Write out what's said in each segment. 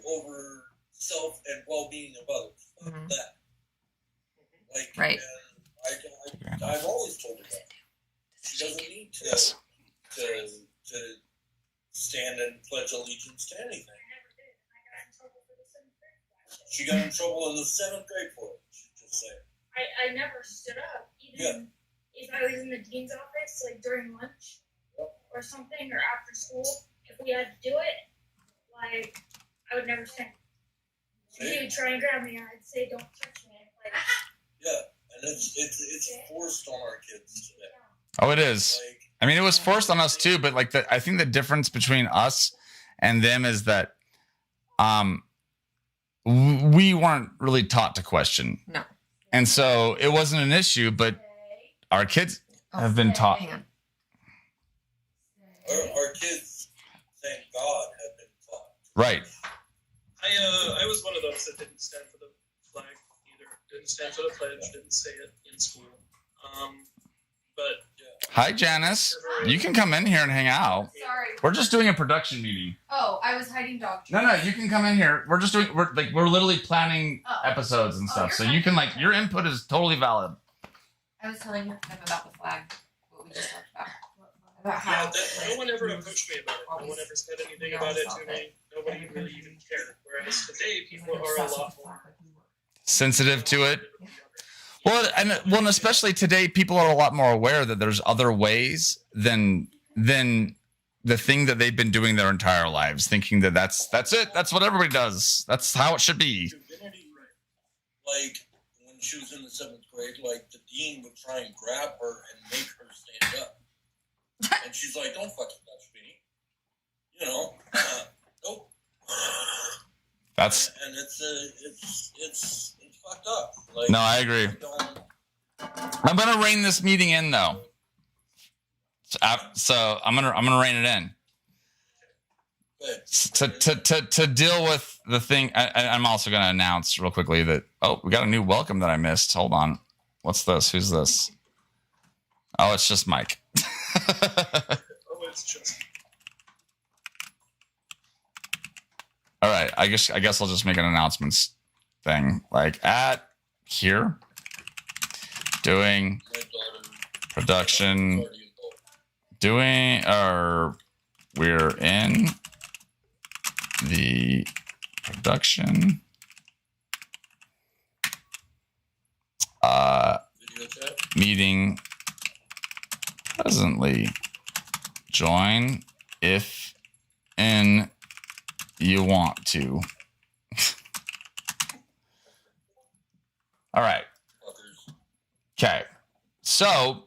over self and well-being of others. Mm-hmm. That. Like, right. And I've always told her that. She doesn't need to stand and pledge allegiance to anything. She got in trouble in the 7th grade for it, she just said. I never stood up, even if I was in the dean's office, like during lunch or something, or after school. If we had to do it, like, I would never stand. He would try and grab me, and I'd say, "Don't touch me." Like, and it's forced on our kids today. Oh, it is. Like, I mean, it was forced on us too, but like I think the difference between us and them is that we weren't really taught to question. No. And so it wasn't an issue, but our kids have been taught. Our kids, thank God, have been taught. Right. I was one of those that didn't stand for the flag either. Didn't stand for the pledge. Didn't say it in school. But hi, Janice. You can come in here and hang out. Sorry. We're just doing a production meeting. Oh, I was hiding dog treats. No, you can come in here. We're literally planning episodes and stuff. So you can your input is totally valid. I was telling them about the flag, what we just talked about how no one ever approached me about it. No one ever said anything about it to me. Nobody really even cared. Whereas today, people are a lot more sensitive to it. Well, and especially today, people are a lot more aware that there's other ways than the thing that they've been doing their entire lives, thinking that that's it. That's what everybody does. That's how it should be. Like when she was in the 7th grade, like the dean would try and grab her and make her stand up, and she's like, "Don't fucking touch me," Nope. That's and it's fucked up. Like, no, I agree. I'm gonna rein this meeting in though. So I'm gonna rein it in. To deal with the thing, I'm also gonna announce real quickly that we got a new welcome that I missed. Hold on, what's this? Who's this? Oh, it's just Mike. it's just. All right, I guess I'll just make an announcements thing like at here doing production we're in the production meeting presently. Join if you want to. All right. Okay. So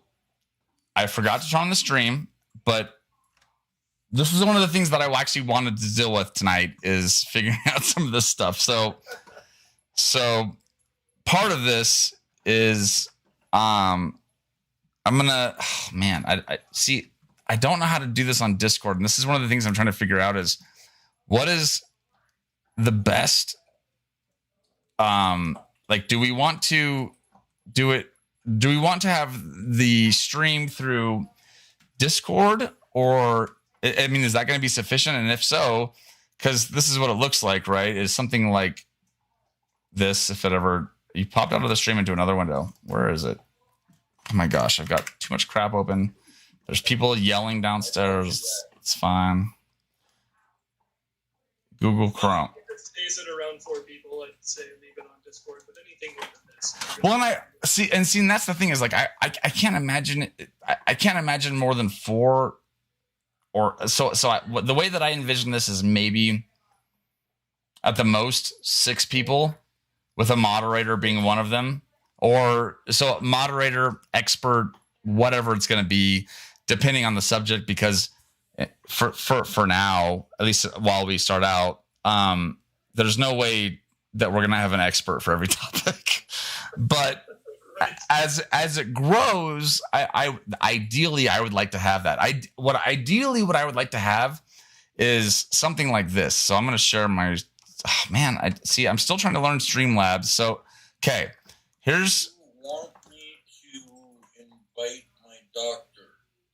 I forgot to turn on the stream, but this was one of the things that I actually wanted to deal with tonight is figuring out some of this stuff. So part of this is I'm gonna I see I don't know how to do this on Discord, and this is one of the things I'm trying to figure out is what is the best do we want to do it? Do we want to have the stream through Discord, or I mean, is that going to be sufficient? And if so, because this is what it looks like, right? Is something like this. If it ever you popped out of the stream into another window, where is it? Oh my gosh, I've got too much crap open. There's people yelling downstairs. It's fine. Google Chrome. If it stays at around 4 people, I'd say leave it on Discord. But anything more than this. Well, and and that's the thing is like I can't imagine it. I can't imagine more than 4 or so. The way that I envision this is maybe at the most 6 people, with a moderator being one of them, or so moderator, expert, whatever it's going to be, depending on the subject. Because for now, at least while we start out, there's no way that we're going to have an expert for every topic. But as it grows, I ideally I would like to have that. What I would like to have is something like this. So I'm going to share my. Oh man, I'm still trying to learn Streamlabs. So okay, here's. Want me to invite my doctor?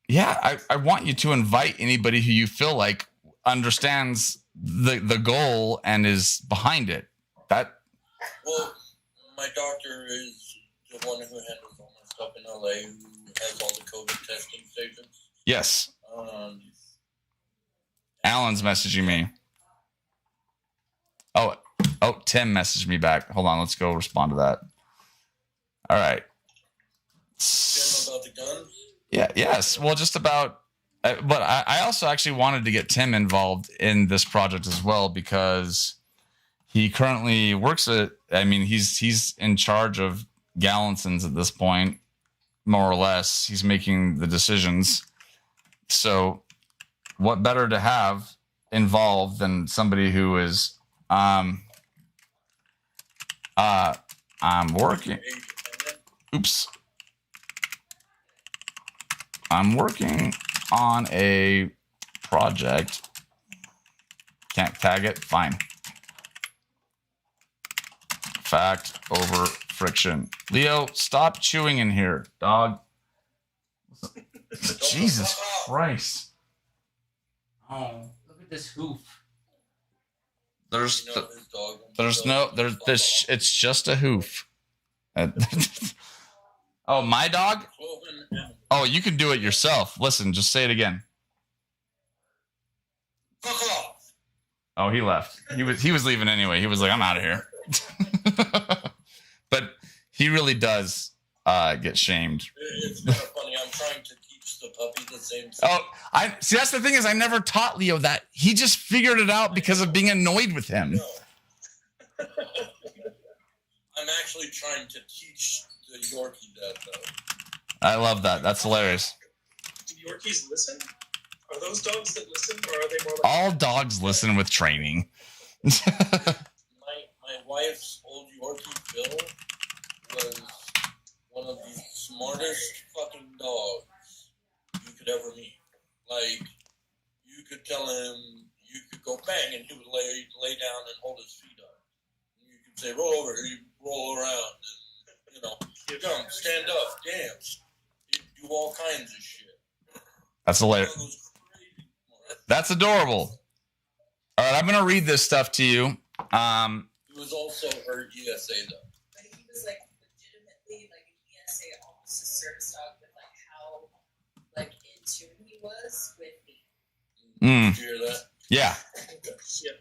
Yeah, I want you to invite anybody who you feel like understands the goal and is behind it. That Well, my doctor is the one who handles all my stuff in LA, who has all the COVID testing stations. yes, Um, Alan's messaging me. Oh, Tim messaged me back. Hold on, let's go respond to that. All right. Tim about the guns. Yeah, yes. Well, just about, but I also actually wanted to get Tim involved in this project as well because he currently works at, I mean, he's in charge of Gallinson's at this point, more or less. He's making the decisions. So what better to have involved than somebody who is, I'm working. Oops. I'm working on a project. Can't tag it? Fine. Fact over friction. Leo, stop chewing in here, dog. Jesus Christ. Oh, look at this hoof. There's this. It's just a hoof. Oh, my dog? Oh, you can do it yourself. Listen, just say it again. Fuck off. Oh, he left. He was leaving anyway. He was like, I'm out of here. But he really does get shamed. It's kind of funny. I'm trying to teach the puppy the same thing. Oh, I see. That's the thing is, I never taught Leo that. He just figured it out because of being annoyed with him. No. I'm actually trying to teach the Yorkie that, though. I love that. That's hilarious. Do Yorkies listen? Are those dogs that listen, or are they more like All dogs listen with training. My wife's old Yorkie, Bill, was one of the smartest fucking dogs you could ever meet. Like, you could tell him, you could go bang, and he would lay down and hold his feet up. And you could say, roll over, he'd roll around, and, jump, stand up, dance. He'd do all kinds of shit. That's hilarious. That's adorable. All right, I'm gonna read this stuff to you. He was also her ESA though. But he was like legitimately like an ESA, almost a service dog, with like how like in tune he was with me. Did you hear that? Yeah. yeah.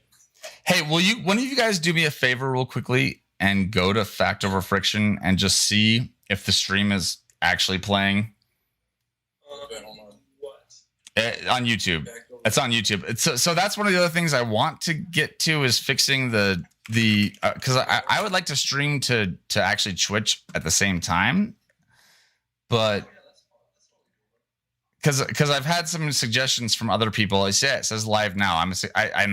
Hey, will you? One of you guys do me a favor, real quickly, and go to Fact Over Friction and just see if the stream is actually playing Okay, hold on. What? on YouTube. Back over. It's on YouTube. So that's one of the other things I want to get to is fixing the because I would like to stream to actually Twitch at the same time, but because I've had some suggestions from other people. I say it says live now. And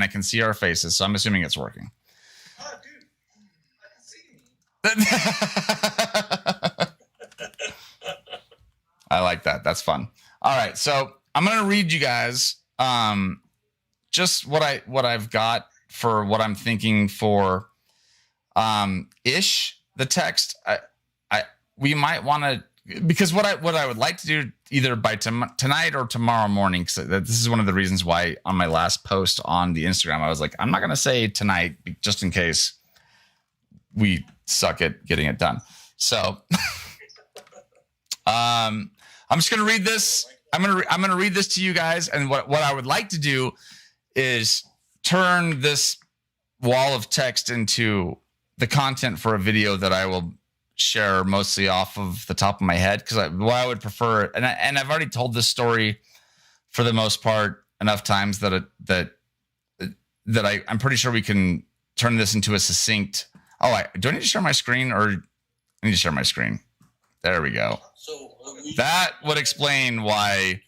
I can see our faces, so I'm assuming it's working. Ah, dude. I can see me. I like that. That's fun. All right, so I'm gonna read you guys just what I've got for what I'm thinking for ish the text. We might want to, because what I would like to do either by tonight or tomorrow morning, because this is one of the reasons why on my last post on the Instagram I was like, I'm not gonna say tonight just in case we suck at getting it done. So I'm just gonna read this. I'm gonna read this to you guys, and what I would like to do is turn this wall of text into the content for a video that I will share mostly off of the top of my head, because what I would prefer, and I've already told this story for the most part enough times that I'm pretty sure we can turn this into a succinct. Do I need to share my screen, or I need to share my screen? There we go. So That would explain why.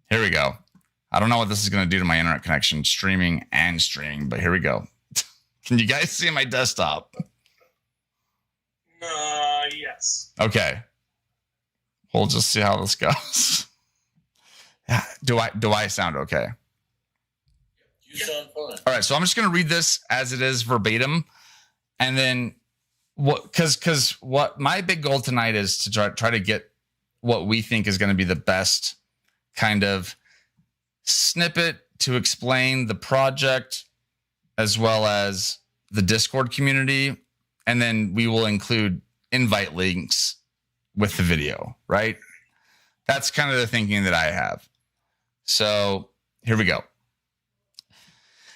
Here we go. I don't know what this is going to do to my internet connection, streaming, but here we go. Can you guys see my desktop? Yes. Okay. We'll just see how this goes. Yeah. Do I sound okay? you sound fine. All right. So I'm just going to read this as it is verbatim, and then because what my big goal tonight is to try to get what we think is going to be the best kind of snippet to explain the project as well as the Discord community, and then we will include invite links with the video, right? That's kind of the thinking that I have. So here we go.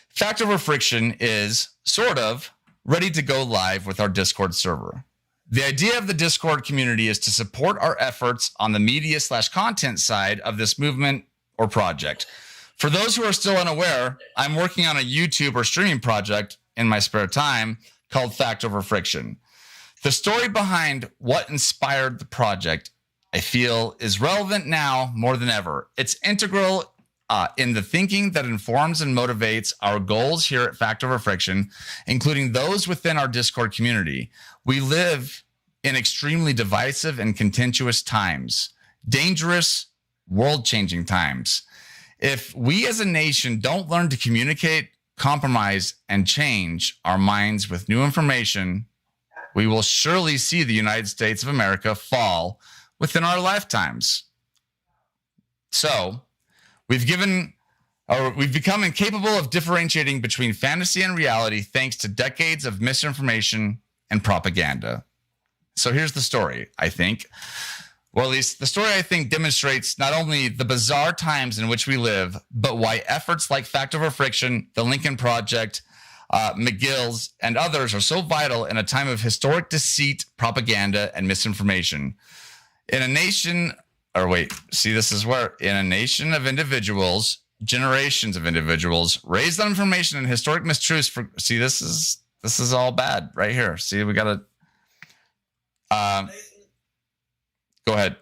Fact Over Friction is sort of ready to go live with our Discord server. The idea of the Discord community is to support our efforts on the media/content side of this movement or project. For those who are still unaware, I'm working on a YouTube or streaming project in my spare time called Fact Over Friction. The story behind what inspired the project, I feel, is relevant now more than ever. It's integral in the thinking that informs and motivates our goals here at Fact Over Friction, including those within our Discord community. We live in extremely divisive and contentious times, dangerous, world-changing times. If we as a nation don't learn to communicate, compromise, and change our minds with new information, we will surely see the United States of America fall within our lifetimes. So, we've become incapable of differentiating between fantasy and reality thanks to decades of misinformation and propaganda. So here's the story, I think. Well, at least the story, I think, demonstrates not only the bizarre times in which we live, but why efforts like Fact Over Friction, the Lincoln Project, McGill's, and others are so vital in a time of historic deceit, propaganda, and misinformation. In a nation of individuals, generations of individuals raised on information and historic mistruths. This is all bad right here. See, we got to. Go ahead.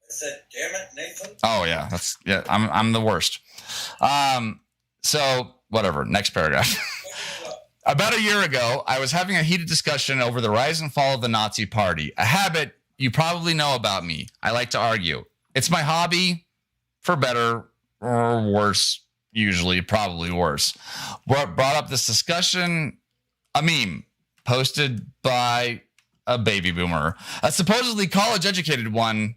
I said, damn it, Nathan. Oh yeah, I'm the worst. So whatever. Next paragraph. About a year ago, I was having a heated discussion over the rise and fall of the Nazi Party, a habit you probably know about me. I like to argue. It's my hobby, for better or worse, usually, probably worse. What brought up this discussion? A meme posted by a baby boomer, a supposedly college-educated one,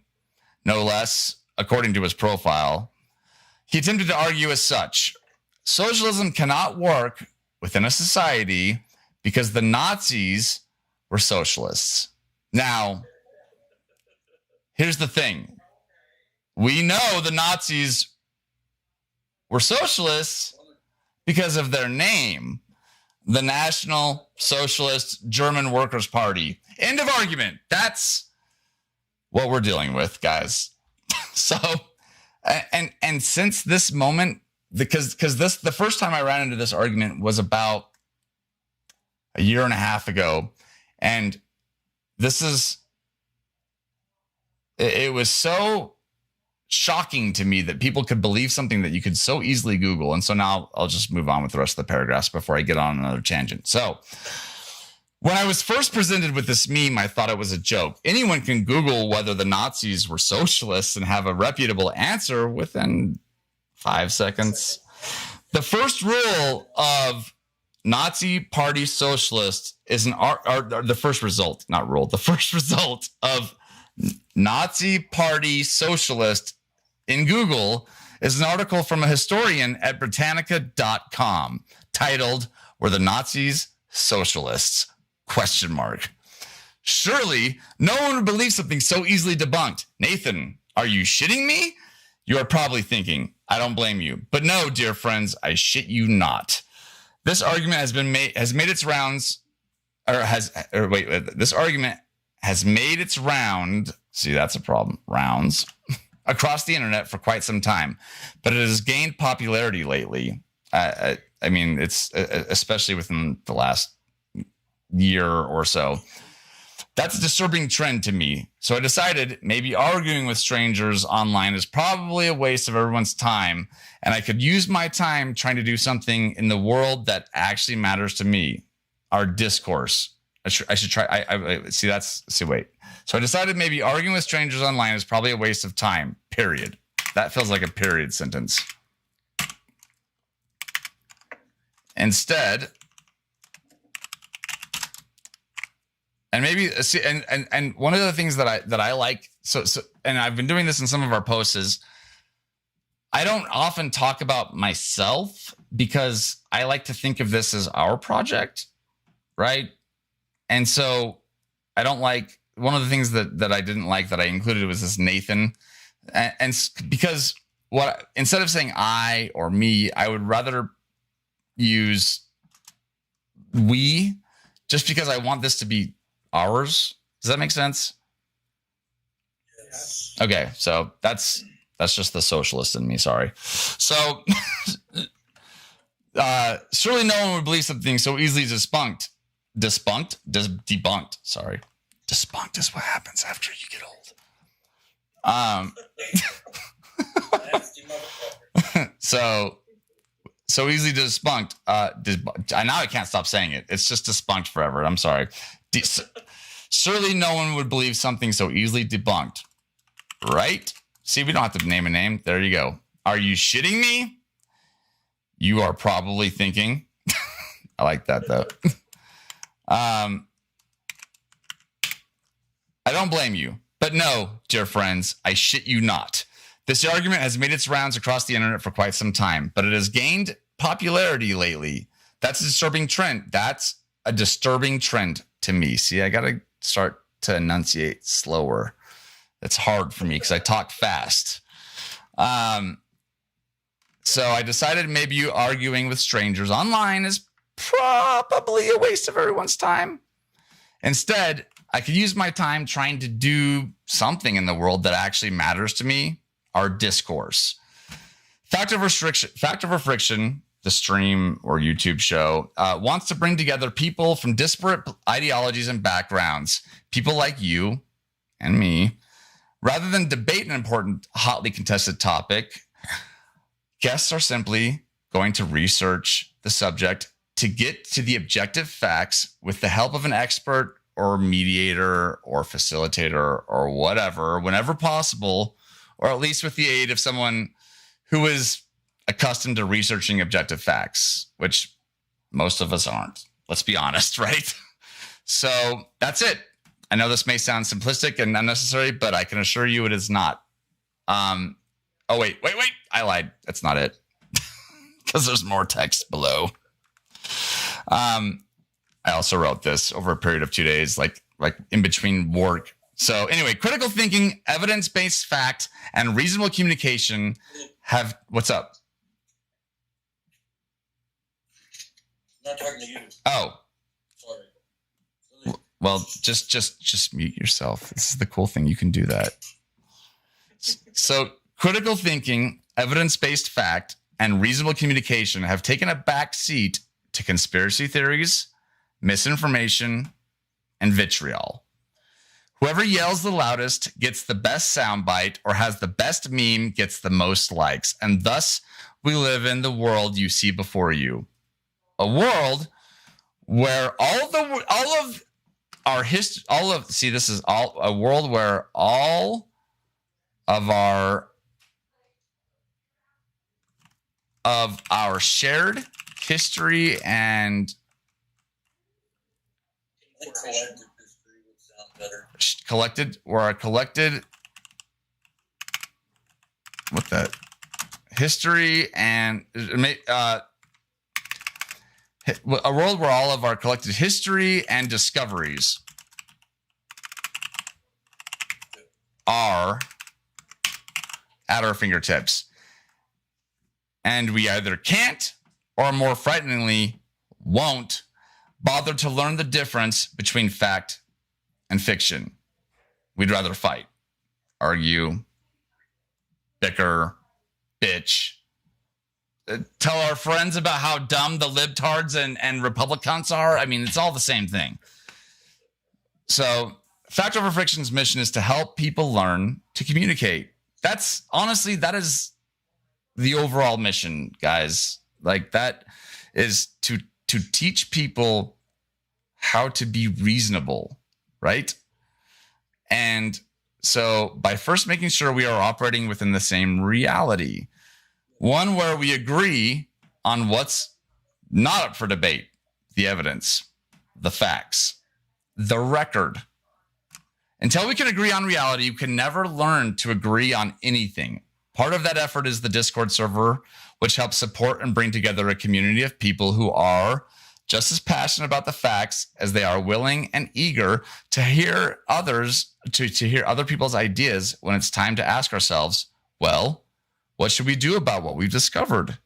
no less, according to his profile. He attempted to argue as such. Socialism cannot work within a society because the Nazis were socialists. Now, here's the thing. We know the Nazis were socialists because of their name, the National Socialist German Workers' Party. End of argument. That's what we're dealing with, guys. So, and since this moment, because the first time I ran into this argument was about a year and a half ago, and it was so shocking to me that people could believe something that you could so easily Google. And so now I'll just move on with the rest of the paragraphs before I get on another tangent. So when I was first presented with this meme, I thought it was a joke. Anyone can Google whether the Nazis were socialists and have a reputable answer within 5 seconds. The first rule of Nazi Party socialist is the first result, not rule. The first result of Nazi Party socialist in Google is an article from a historian at Britannica.com titled, "Were the Nazis Socialists?" ? Surely no one would believe something so easily debunked. Nathan, are you shitting me? You are probably thinking, I don't blame you. But no, dear friends, I shit you not. This argument this argument has made its round. See, that's a problem. Rounds across the internet for quite some time, but it has gained popularity lately. I mean, it's especially within the last year or so. That's a disturbing trend to me. So I decided maybe arguing with strangers online is probably a waste of everyone's time, and I could use my time trying to do something in the world that actually matters to me, our discourse. I should try. Wait. So I decided maybe arguing with strangers online is probably a waste of time, period. That feels like a period sentence. Instead, and maybe and one of the things that I like, so and I've been doing this in some of our posts, is I don't often talk about myself because I like to think of this as our project, right? And so I don't like, one of the things that I didn't like that I included was this Nathan. And because instead of saying I or me, I would rather use we, just because I want this to be ours. Does that make sense? Yes. Okay, so that's just the socialist in me. Sorry. So surely no one would believe something so easily debunked. Debunked. Sorry, debunked is what happens after you get old. Nasty motherfucker. So easily debunked. Now I can't stop saying it. It's just debunked forever. I'm sorry. Surely no one would believe something so easily debunked, right? See, we don't have to name a name. There you go. Are you shitting me? You are probably thinking. I like that though. I don't blame you, but no, dear friends, I shit you not. This argument has made its rounds across the internet for quite some time, but it has gained popularity lately. That's a disturbing trend. That's a disturbing trend to me. See, I got to start to enunciate slower. It's hard for me because I talk fast. So I decided maybe you arguing with strangers online is probably a waste of everyone's time. Instead, I could use my time trying to do something in the world that actually matters to me, our discourse. Fact Over Friction, the stream or YouTube show, wants to bring together people from disparate ideologies and backgrounds, people like you and me. Rather than debate an important, hotly contested topic, guests are simply going to research the subject to get to the objective facts with the help of an expert or mediator or facilitator or whatever, whenever possible, or at least with the aid of someone who is accustomed to researching objective facts, which most of us aren't. Let's be honest, right? So that's it. I know this may sound simplistic and unnecessary, but I can assure you it is not. Oh, wait. I lied. That's not it. Because there's more text below. I also wrote this over a period of 2 days, like in between work. So anyway, critical thinking, evidence-based fact, and reasonable communication have, what's up? Not talking to you. Oh, Sorry. well, just mute yourself. This is the cool thing. You can do that. So critical thinking, evidence-based fact, and reasonable communication have taken a back seat to conspiracy theories, misinformation, and vitriol. Whoever yells the loudest gets the best soundbite or has the best meme gets the most likes. And thus we live in the world you see before you. A world where a world where all of our shared history and I think collective history would sound better. history and a world where all of our collected history and discoveries are at our fingertips. And we either can't or, more frighteningly, won't bother to learn the difference between fact and fiction. We'd rather fight, argue, bicker, bitch, tell our friends about how dumb the libtards and Republicans are. I mean, it's all the same thing. So Fact Over Friction's mission is to help people learn to communicate. That is the overall mission, guys. Like, that is to teach people how to be reasonable, right? And so by first making sure we are operating within the same reality, one where we agree on what's not up for debate, the evidence, the facts, the record. Until we can agree on reality, you can never learn to agree on anything. Part of that effort is the Discord server, which helps support and bring together a community of people who are just as passionate about the facts as they are willing and eager to hear others, to hear other people's ideas when it's time to ask ourselves, well, what should we do about what we've discovered?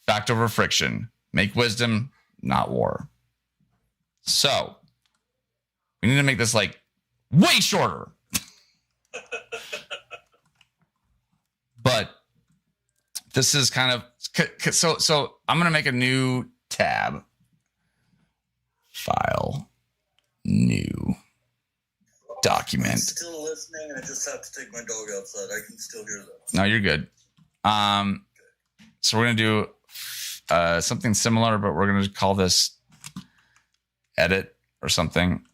Fact over friction. Make wisdom, not war. So, we need to make this like way shorter. But this is kind of so I'm going to make a new tab. File, new document. I'm still listening. I just have to take my dog outside. I can still hear them. No, you're good. So we're going to do something similar, but we're going to call this edit or something.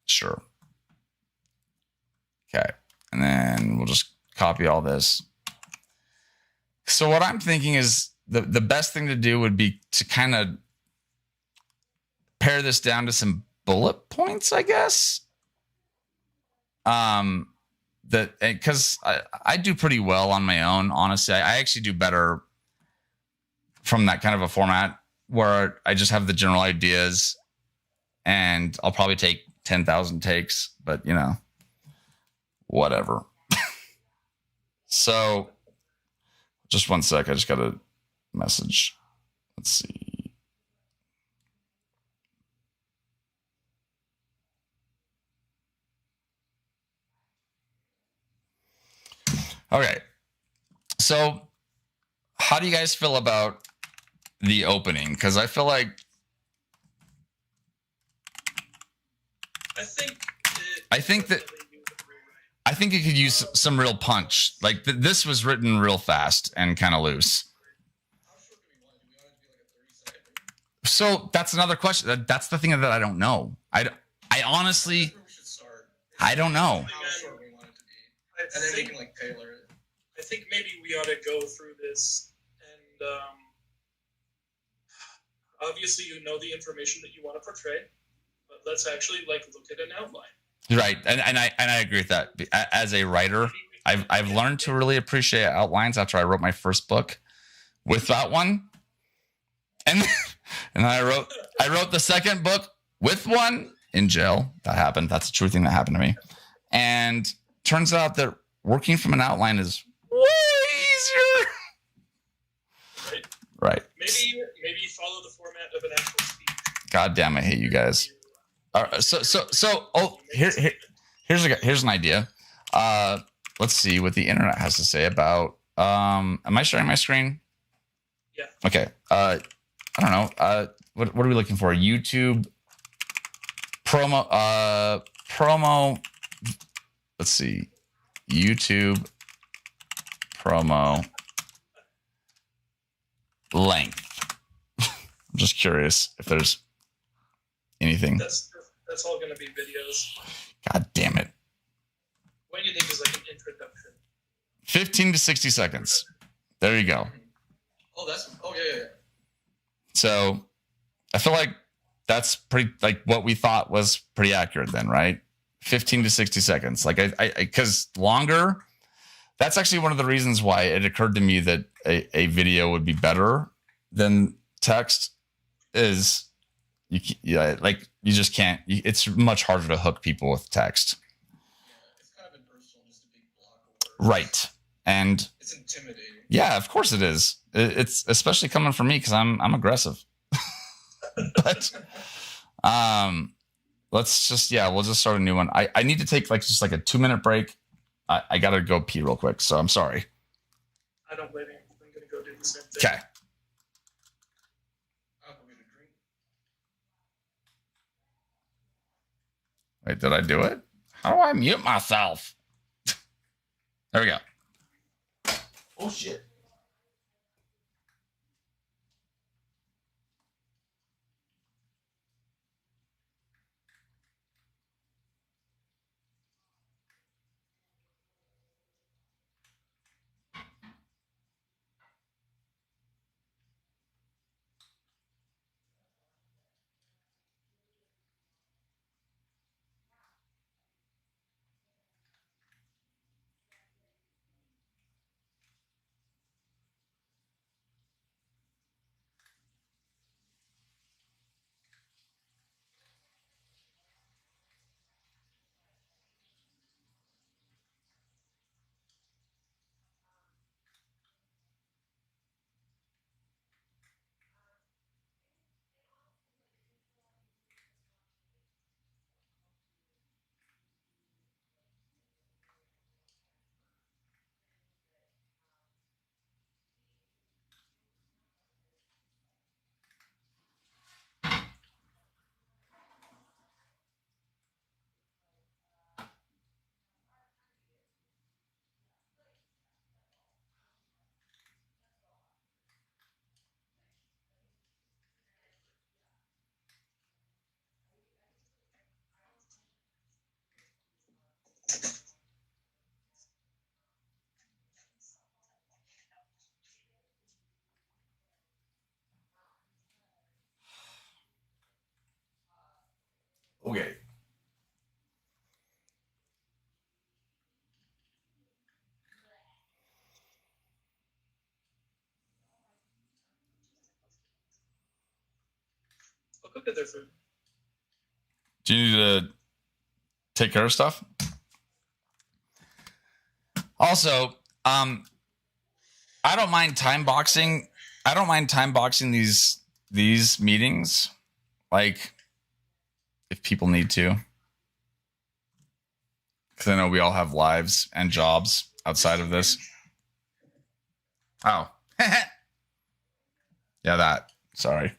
Sure. Okay. And then we'll just copy all this. So what I'm thinking is the best thing to do would be to kind of pare this down to some bullet points, I guess. That because I do pretty well on my own, honestly. I actually do better from that kind of a format where I just have the general ideas and I'll probably take 10,000 takes, but you know, whatever. So just one sec. I just got a message. Let's see. Okay. So how do you guys feel about the opening? Because I feel like I think it could use some real punch. Like this was written real fast and kind of loose. So that's another question. That's the thing that I don't know. I honestly, I don't know. And then we can like tailor it. I think maybe we ought to go through this and obviously you know the information that you want to portray, but let's actually like look at an outline. Right, and I agree with that. As a writer, I've learned to really appreciate outlines after I wrote my first book with that one, and I wrote the second book with one in jail. That happened. That's a true thing that happened to me, and turns out that working from an outline is way easier. Right. Maybe follow the format of an actual speech. God damn, I hate you guys. All right, so here's an idea. Let's see what the internet has to say about. Am I sharing my screen? Yeah. Okay. I don't know. What are we looking for? YouTube promo. Let's see. YouTube promo length. I'm just curious if there's anything. That's all going to be videos. God damn it. What do you think is like an introduction? 15 to 60 seconds. There you go. Yeah. So I feel like that's pretty, like what we thought was pretty accurate then, right? 15 to 60 seconds. Like I because longer, that's actually one of the reasons why it occurred to me that a video would be better than text is you just can't, it's much harder to hook people with text. It's kind of impersonal, just a big block of words. Right. And It's intimidating. yeah, of course it is. It's especially coming from me because I'm aggressive. But let's just, we'll just start a new one. I need to take just like a 2-minute break. I gotta go pee real quick, so I'm sorry. I don't blame you. I'm going to go do the same thing. Okay. I'll go get a drink. Wait, did I do it? How do I mute myself? There we go. Oh shit. I'll go get their food. Do you need to take care of stuff? Also, I don't mind time boxing. I don't mind time boxing these meetings, like if people need to, because I know we all have lives and jobs outside of this. Oh, yeah, that. Sorry.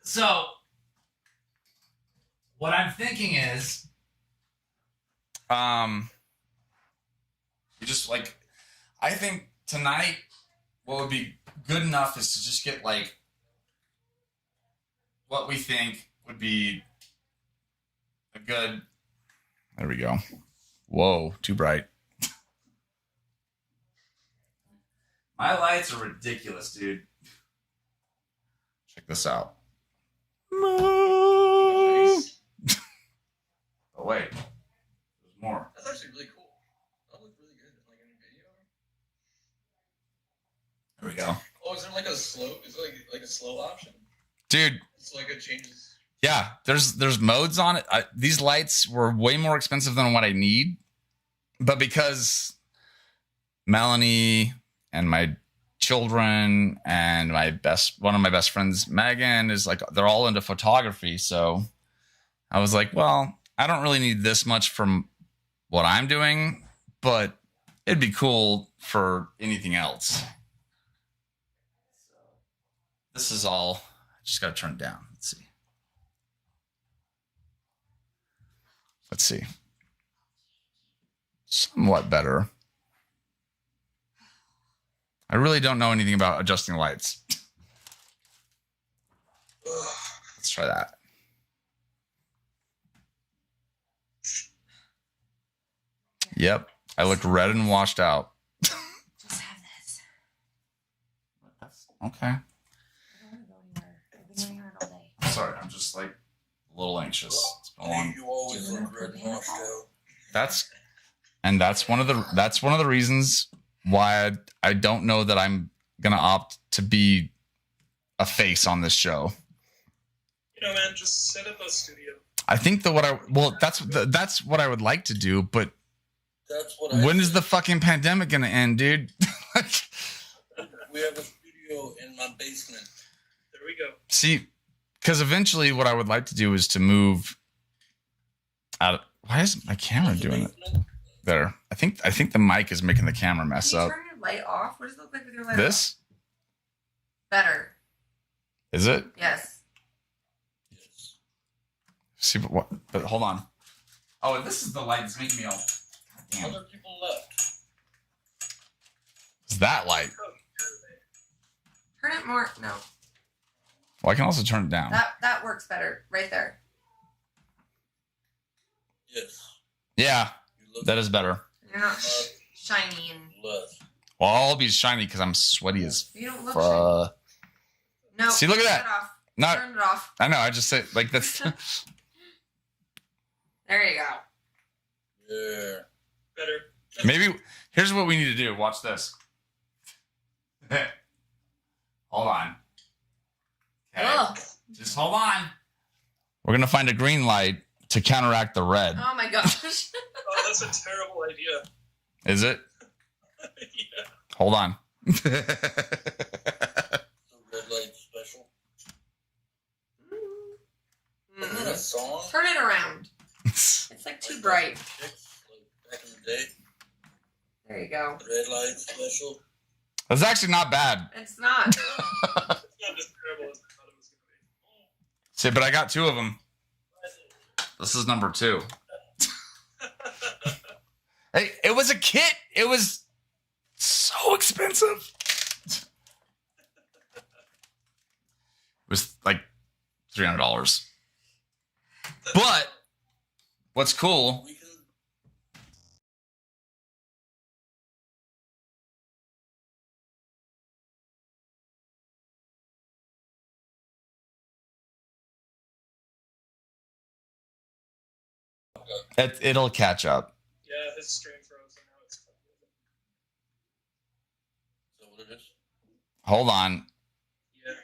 So, what I'm thinking is, you just like, I think tonight, what would be good enough is to just get like what we think would be a good. There we go. Whoa, too bright. My lights are ridiculous, dude. Check this out. Nice. Oh wait, there's more. That's actually really cool. That looked really good, like in a video. There we go, Oh, is there like a slow? Is it like a slow option? dude. It's like it changes. Yeah, there's modes on it. These lights were way more expensive than what I need, but because Melanie and my children and one of my best friends, Megan, is like, they're all into photography. So I was like, well, I don't really need this much from what I'm doing, but it'd be cool for anything else. This is all, I just got to turn it down. Let's see. Somewhat better. I really don't know anything about adjusting lights. Let's try that. Yep. I looked red and washed out. Just have this. Okay. I don't want to go anywhere. I've been running around all day. Sorry, I'm just like a little anxious. It's been a long. You always look red and washed out. That's one of the reasons why I don't know that I'm gonna opt to be a face on this show. You know, man, just set up a studio. I think that's what I would like to do, but That's what when is the fucking pandemic gonna end, dude? We have a studio in my basement. There we go. See, because eventually what I would like to do is to move out. Why is my camera doing it? There. I think the mic is making the camera mess Can you up. turn your light off? What does it look like with your light This? off? Better. Is it? Yes. Yes. See, but what? But hold on. Oh, and this is the light that's making me all. God damn. Other people left. It's that light. Turn it more. No. Well, I can also turn it down. That works better. Right there. Yes. Yeah, You look that is better. You're not shiny and left. Well, I'll be shiny because I'm sweaty as you don't look shiny. No. See, look at turn that. It off. Not. Turn it off. I know. I just say like that's. There you go. Yeah. Better. Maybe here's what we need to do. Watch this. Hold on. Okay. Ugh. Just hold on. We're gonna find a green light to counteract the red. Oh my gosh. Oh, that's a terrible idea. Is it? Yeah. Hold on. The red light special. Isn't that a song? Turn it around. It's like too bright. Chicks, like back in the day. There you go. Red light special. That's actually not bad. It's not. It's not as terrible as I thought it was going to be. See, but I got two of them. This is number 2. Hey, it was a kit. It was so expensive. It was like $300. But what's cool? We can. It'll catch up. Yeah, his stream froze and now it's fucking with Is that what it is? Hold on. it.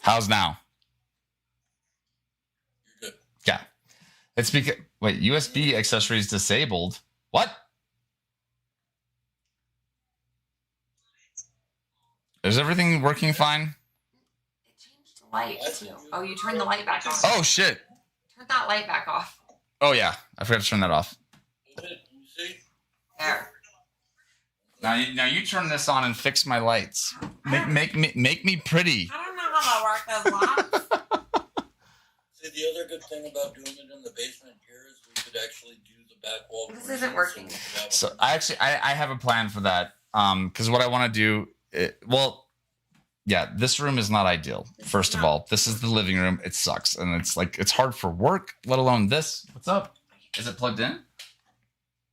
How's now? You're good. Yeah. It's because wait, USB accessories disabled. What? Is everything working fine? It changed the light too. Oh, you turned the light back on. Oh shit. Turn that light back off. Oh yeah, I forgot to turn that off. Is it? You see? There. Now you turn this on and fix my lights. Make me pretty. I don't know how that works as long. See, the other good thing about doing it in the basement here is we could actually do the back wall. This version, isn't working. we could have So I have a plan for that. Because what I want to do, this room is not ideal. First of all, this is the living room. It sucks, and it's hard for work, let alone this. What's up? Is it plugged in?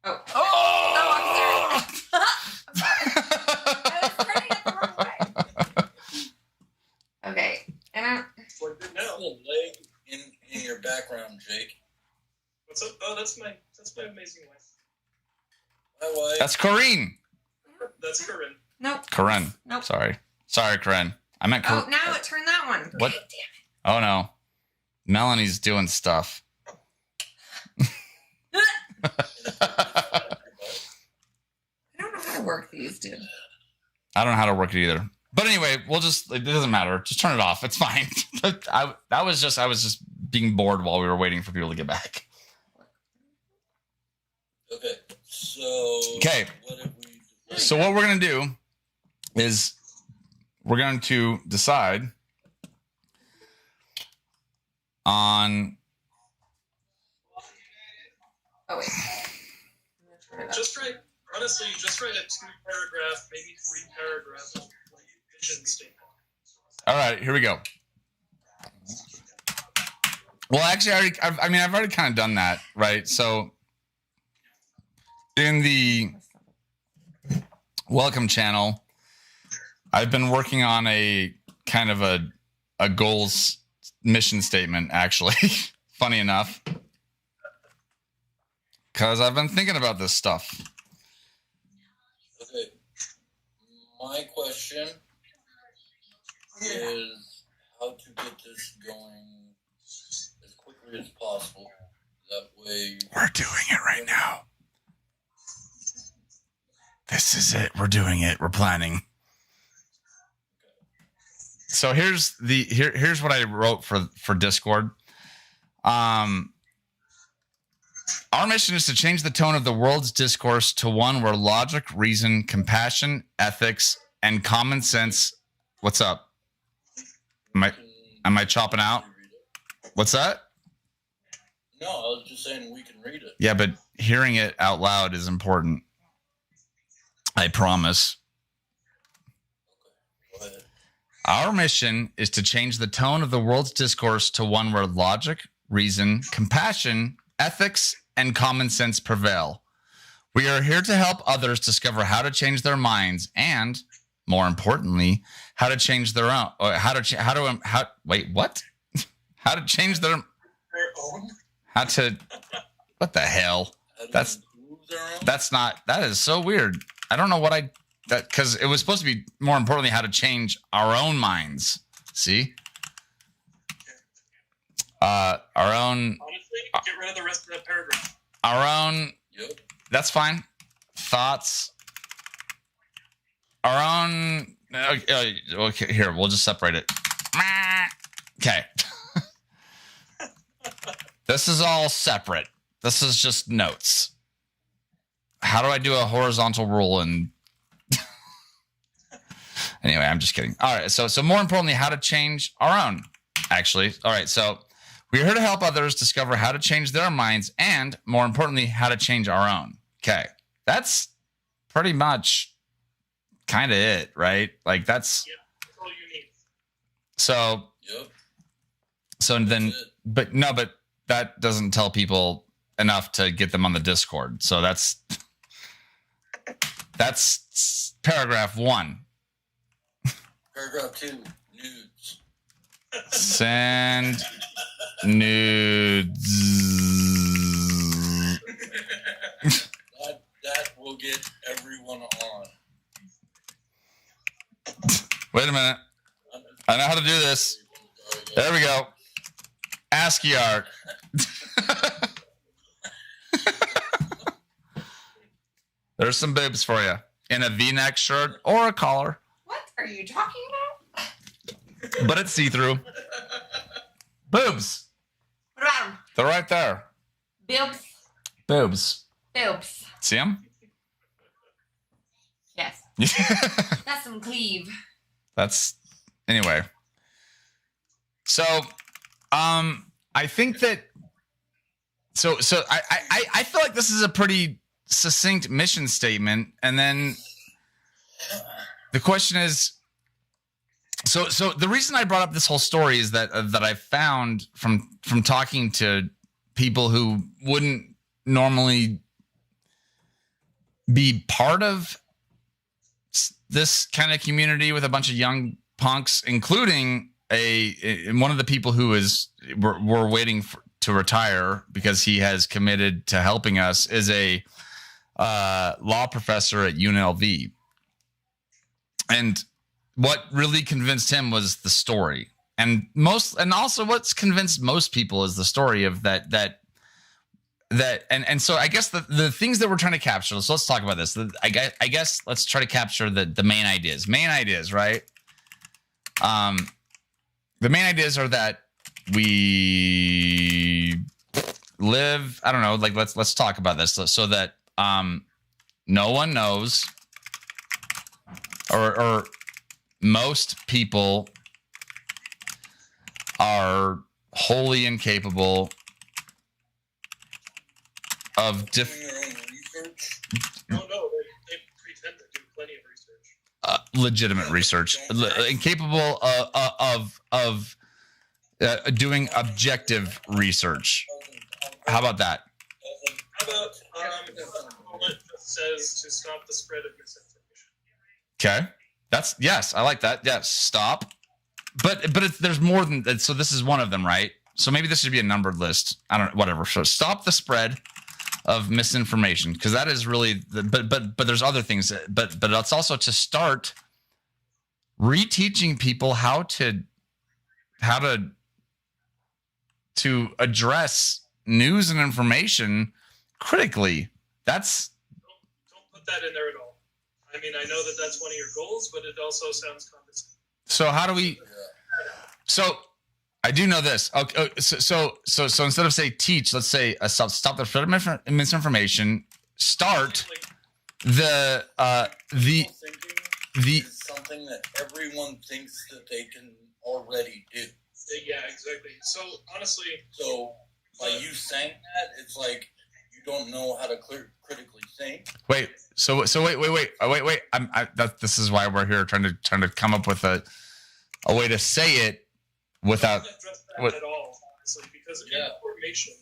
Oh. Oh! I'm sorry. I was turning it the wrong way. Okay. And It's like good now now. the leg in your background, Jake. What's up? Oh, that's my amazing wife. My wife. That's Corinne. That's Corinne. nope. Corinne. Nope. Sorry, Corinne. I meant Oh, now it turned that one. What? Oh no, Melanie's doing stuff. I don't know how to work these, dude. I don't know how to work it either. But anyway, it doesn't matter. Just turn it off. It's fine. I was just being bored while we were waiting for people to get back. Okay, so. Okay. What have we decided? So what we're going to do is we're going to decide on. Oh wait. I'm gonna turn it up. Just write, honestly, just write a 2-paragraph, maybe 3-paragraph vision statement. All right, here we go. Well, actually, I've already kind of done that, right? So in the welcome channel, I've been working on a kind of a goals mission statement, actually. Funny enough. Because I've been thinking about this stuff. Okay. My question is how to get this going as quickly as possible. That way. We're doing it right now. This is it. We're doing it. We're planning. So here's what I wrote for Discord. Our mission is to change the tone of the world's discourse to one where logic, reason, compassion, ethics, and common sense. What's up? Am I chopping out? What's that? No, I was just saying we can read it. Yeah, but hearing it out loud is important. I promise. Go ahead. Our mission is to change the tone of the world's discourse to one where logic, reason, compassion, ethics, and common sense prevail. We are here to help others discover how to change their minds and, more importantly, how to change their own. Or how to change their. Their own? How to. What the hell? How to That's- improve their own? That's not. That is so weird. I don't know what because it was supposed to be more importantly how to change our own minds. See. Our own. Honestly, get rid of the rest of that paragraph. Our own. Yep. That's fine. Thoughts. Our own. Okay, here we'll just separate it. Okay. This is all separate. This is just notes. How do I do a horizontal rule? And anyway, I'm just kidding. All right. So more importantly, how to change our own. Actually, all right. So we're here to help others discover how to change their minds and, more importantly, how to change our own. Okay. That's pretty much kind of it, right? Like that's That's all you need. so. Yep. So then, That's it. but that doesn't tell people enough to get them on the Discord. So that's paragraph 1. Paragraph 2, nudes. Send nudes. That will get everyone on. Wait a minute. I know how to do this. There we go. ASCII art. There's some boobs for you in a V-neck shirt or a collar, What are you talking about? but it's see-through. Boobs. What about 'em? They're right there. Boobs. Boobs. Boobs. See them? Yes. That's some cleave. That's anyway. So, I think that. So I feel like this is a pretty succinct mission statement, and then the question is. So the reason I brought up this whole story is that I found from talking to people who wouldn't normally be part of this kind of community with a bunch of young punks, including one of the people who we're waiting to retire because he has committed to helping us, is a law professor at UNLV. And what really convinced him was the story, and also what's convinced most people is the story of that. And so I guess the things that we're trying to capture. So let's talk about this. I guess let's try to capture the main ideas. Right? The main ideas are that we live. I don't know. Like let's talk about this so that no one knows, or most people are wholly incapable of Doing your own research. No, they pretend to do plenty of research. legitimate research, incapable of doing objective research. How about that? How about it says to stop the spread of misinformation? Okay, yes, I like that. Yes, stop. But there's more than that. So this is one of them, right? So maybe this should be a numbered list. I don't know, whatever. So stop the spread of misinformation, because that is really but there's other things. But it's also to start reteaching people how to address news and information critically. Don't put that in there at all. I mean, I know that that's one of your goals, but it also sounds condescending. So how do we? So I do know this. Okay, so instead of say teach, let's say stop the spread of misinformation. Start the Is something that everyone thinks that they can already do. Yeah, exactly. So honestly, So by you saying that, it's like you don't know how to critically think. wait. So wait. This is why we're here trying to come up with a way to say it without. not address that what- at all, honestly, because Yeah. information,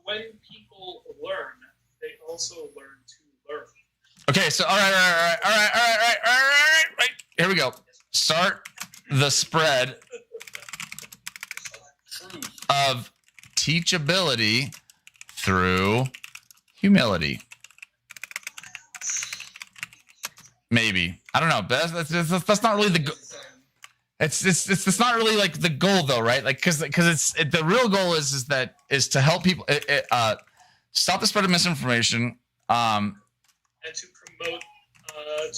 when people learn, they also learn to learn. Okay, so all right. Here we go. Start the spread Truth. of teachability through humility. Maybe, I don't know, but that's not really the. It's not really like the goal though, right? Like because the real goal is to help people stop the spread of misinformation. And to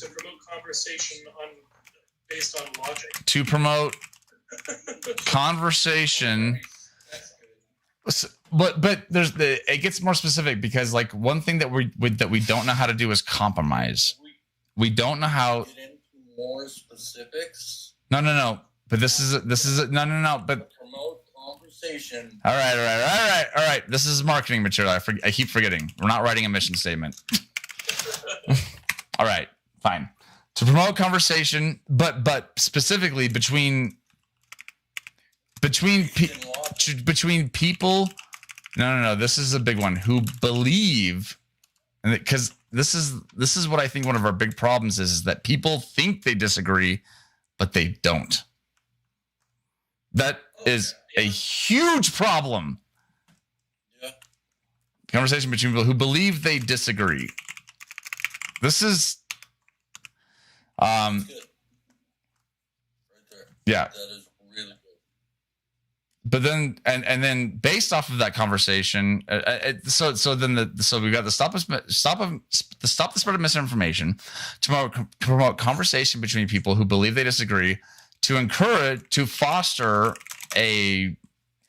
promote conversation based on logic. To promote conversation. But it gets more specific, because like one thing that we don't know how to do is compromise. We don't know how. Get into more specifics. No. But this is no. But Promote conversation. all right. This is marketing material. I keep forgetting. We're not writing a mission statement. All right, fine. To promote conversation, but specifically between people. No. This is a big one. Who believe, and because this is what I think one of our big problems is that people think they disagree, but they don't. That is a huge problem. Yeah. Conversation between people who believe they disagree. This is Good. Right there. yeah. That is really good. but then and then based off of that conversation, so then we got the stop the spread of misinformation, to promote conversation between people who believe they disagree, to foster a.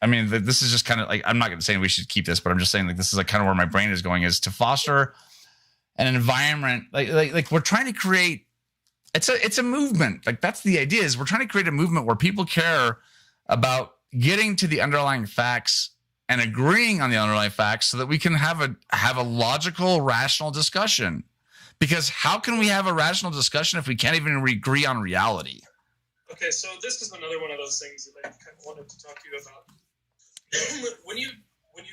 I mean, this is just kind of like, I'm not going to say we should keep this, but I'm just saying like this is like kind of where my brain is going, is to foster an environment like we're trying to create. It's a movement. Like that's the idea, is we're trying to create a movement where people care about getting to the underlying facts and agreeing on the underlying facts, so that we can have a logical, rational discussion. Because how can we have a rational discussion if we can't even agree on reality? Okay, so this is another one of those things that I kind of wanted to talk to you about. when you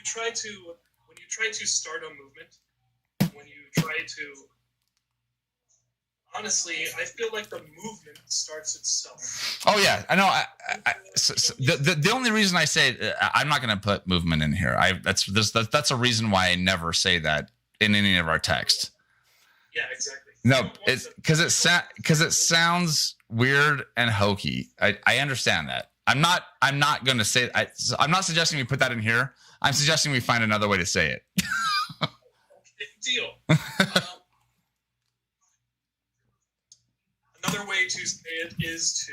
try to start a movement, when you try to, honestly, I feel like the movement starts itself. Oh yeah, I know. The only reason I say I'm not going to put movement in here. That's a reason why I never say that in any of our text. Yeah, exactly. No, it's because it sounds weird and hokey. I understand that. I'm not going to say. I'm not suggesting we put that in here. I'm suggesting we find another way to say it. Okay, deal. Another way to say it is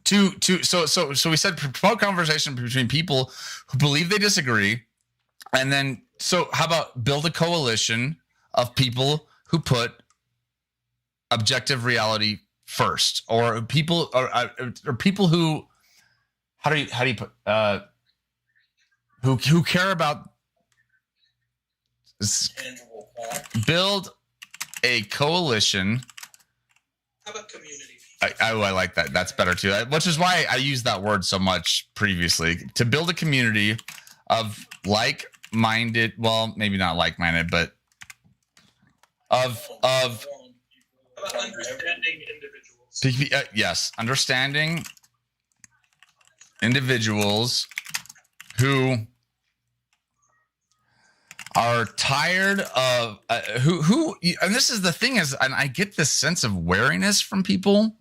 so we said promote conversation between people who believe they disagree, and then so how about build a coalition of people who put objective reality first, or people or people who how do you put who care about Tangible fact. build a coalition. how about community? I like that. That's better too. Which is why I used that word so much previously. To build a community of like-minded, well, maybe not like-minded, but of How about understanding individuals? yes, understanding individuals who are tired of who and this is the thing, is, and I get this sense of wariness from people,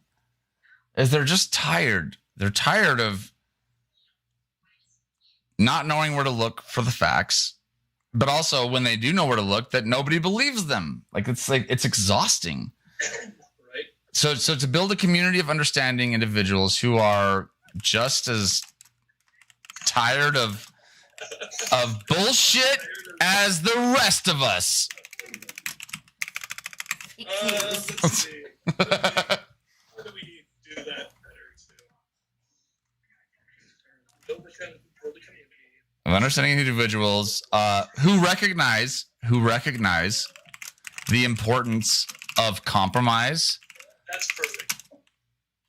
is they're just tired. They're tired of not knowing where to look for the facts, but also when they do know where to look, that nobody believes them. Like it's exhausting. Right? So to build a community of understanding individuals who are just as tired of bullshit as the rest of us. Let's see. How do we do that better too? Build a community. Of understanding individuals who recognize the importance of compromise. That's perfect.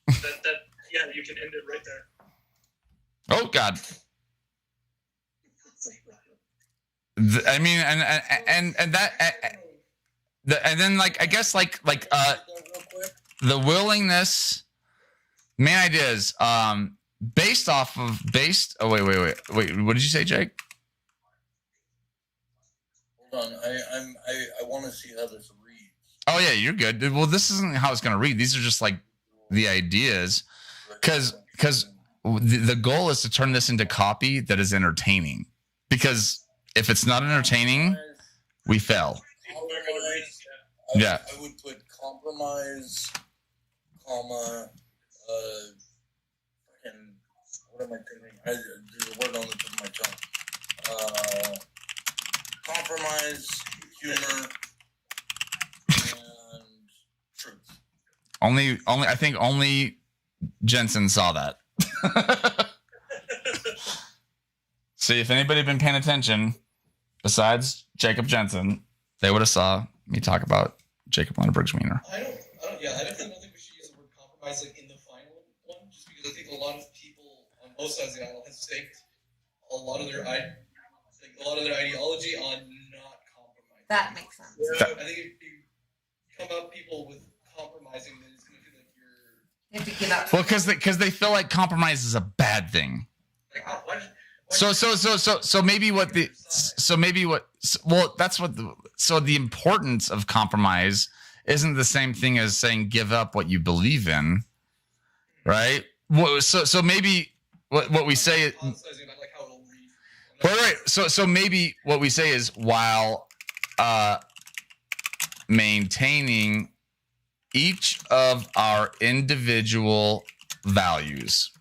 that yeah, you can end it right there. Oh God. I mean, and that, and then like I guess like the willingness, main ideas, based. Oh wait. What did you say, Jake? Hold on, I want to see how this reads. Oh yeah, you're good. Well, this isn't how it's gonna read. These are just like the ideas, because the goal is to turn this into copy that is entertaining. Because if it's not entertaining, we fail. People are gonna read I, Yeah. I would put compromise, comma, fucking, what am I thinking? There's a word on the tip of my tongue. Compromise, humor, and truth. I think only Jensen saw that. See, if anybody had been paying attention, besides Jacob Jensen, they would have saw me talk about Jacob Lenneberg's wiener. I definitely don't think we should use the word compromise like in the final one, just because I think a lot of people on both sides of the aisle have staked a lot of their ideology on not compromising. That makes sense. So I think if you come up people with compromising, then it's going to feel like you're You have to give up. Well, because they feel like compromise is a bad thing. like, oh, why So the importance of compromise isn't the same thing as saying give up what you believe in, right? So maybe what we say. Hypothesizing about like how it'll read. Right. So maybe what we say is while maintaining each of our individual values,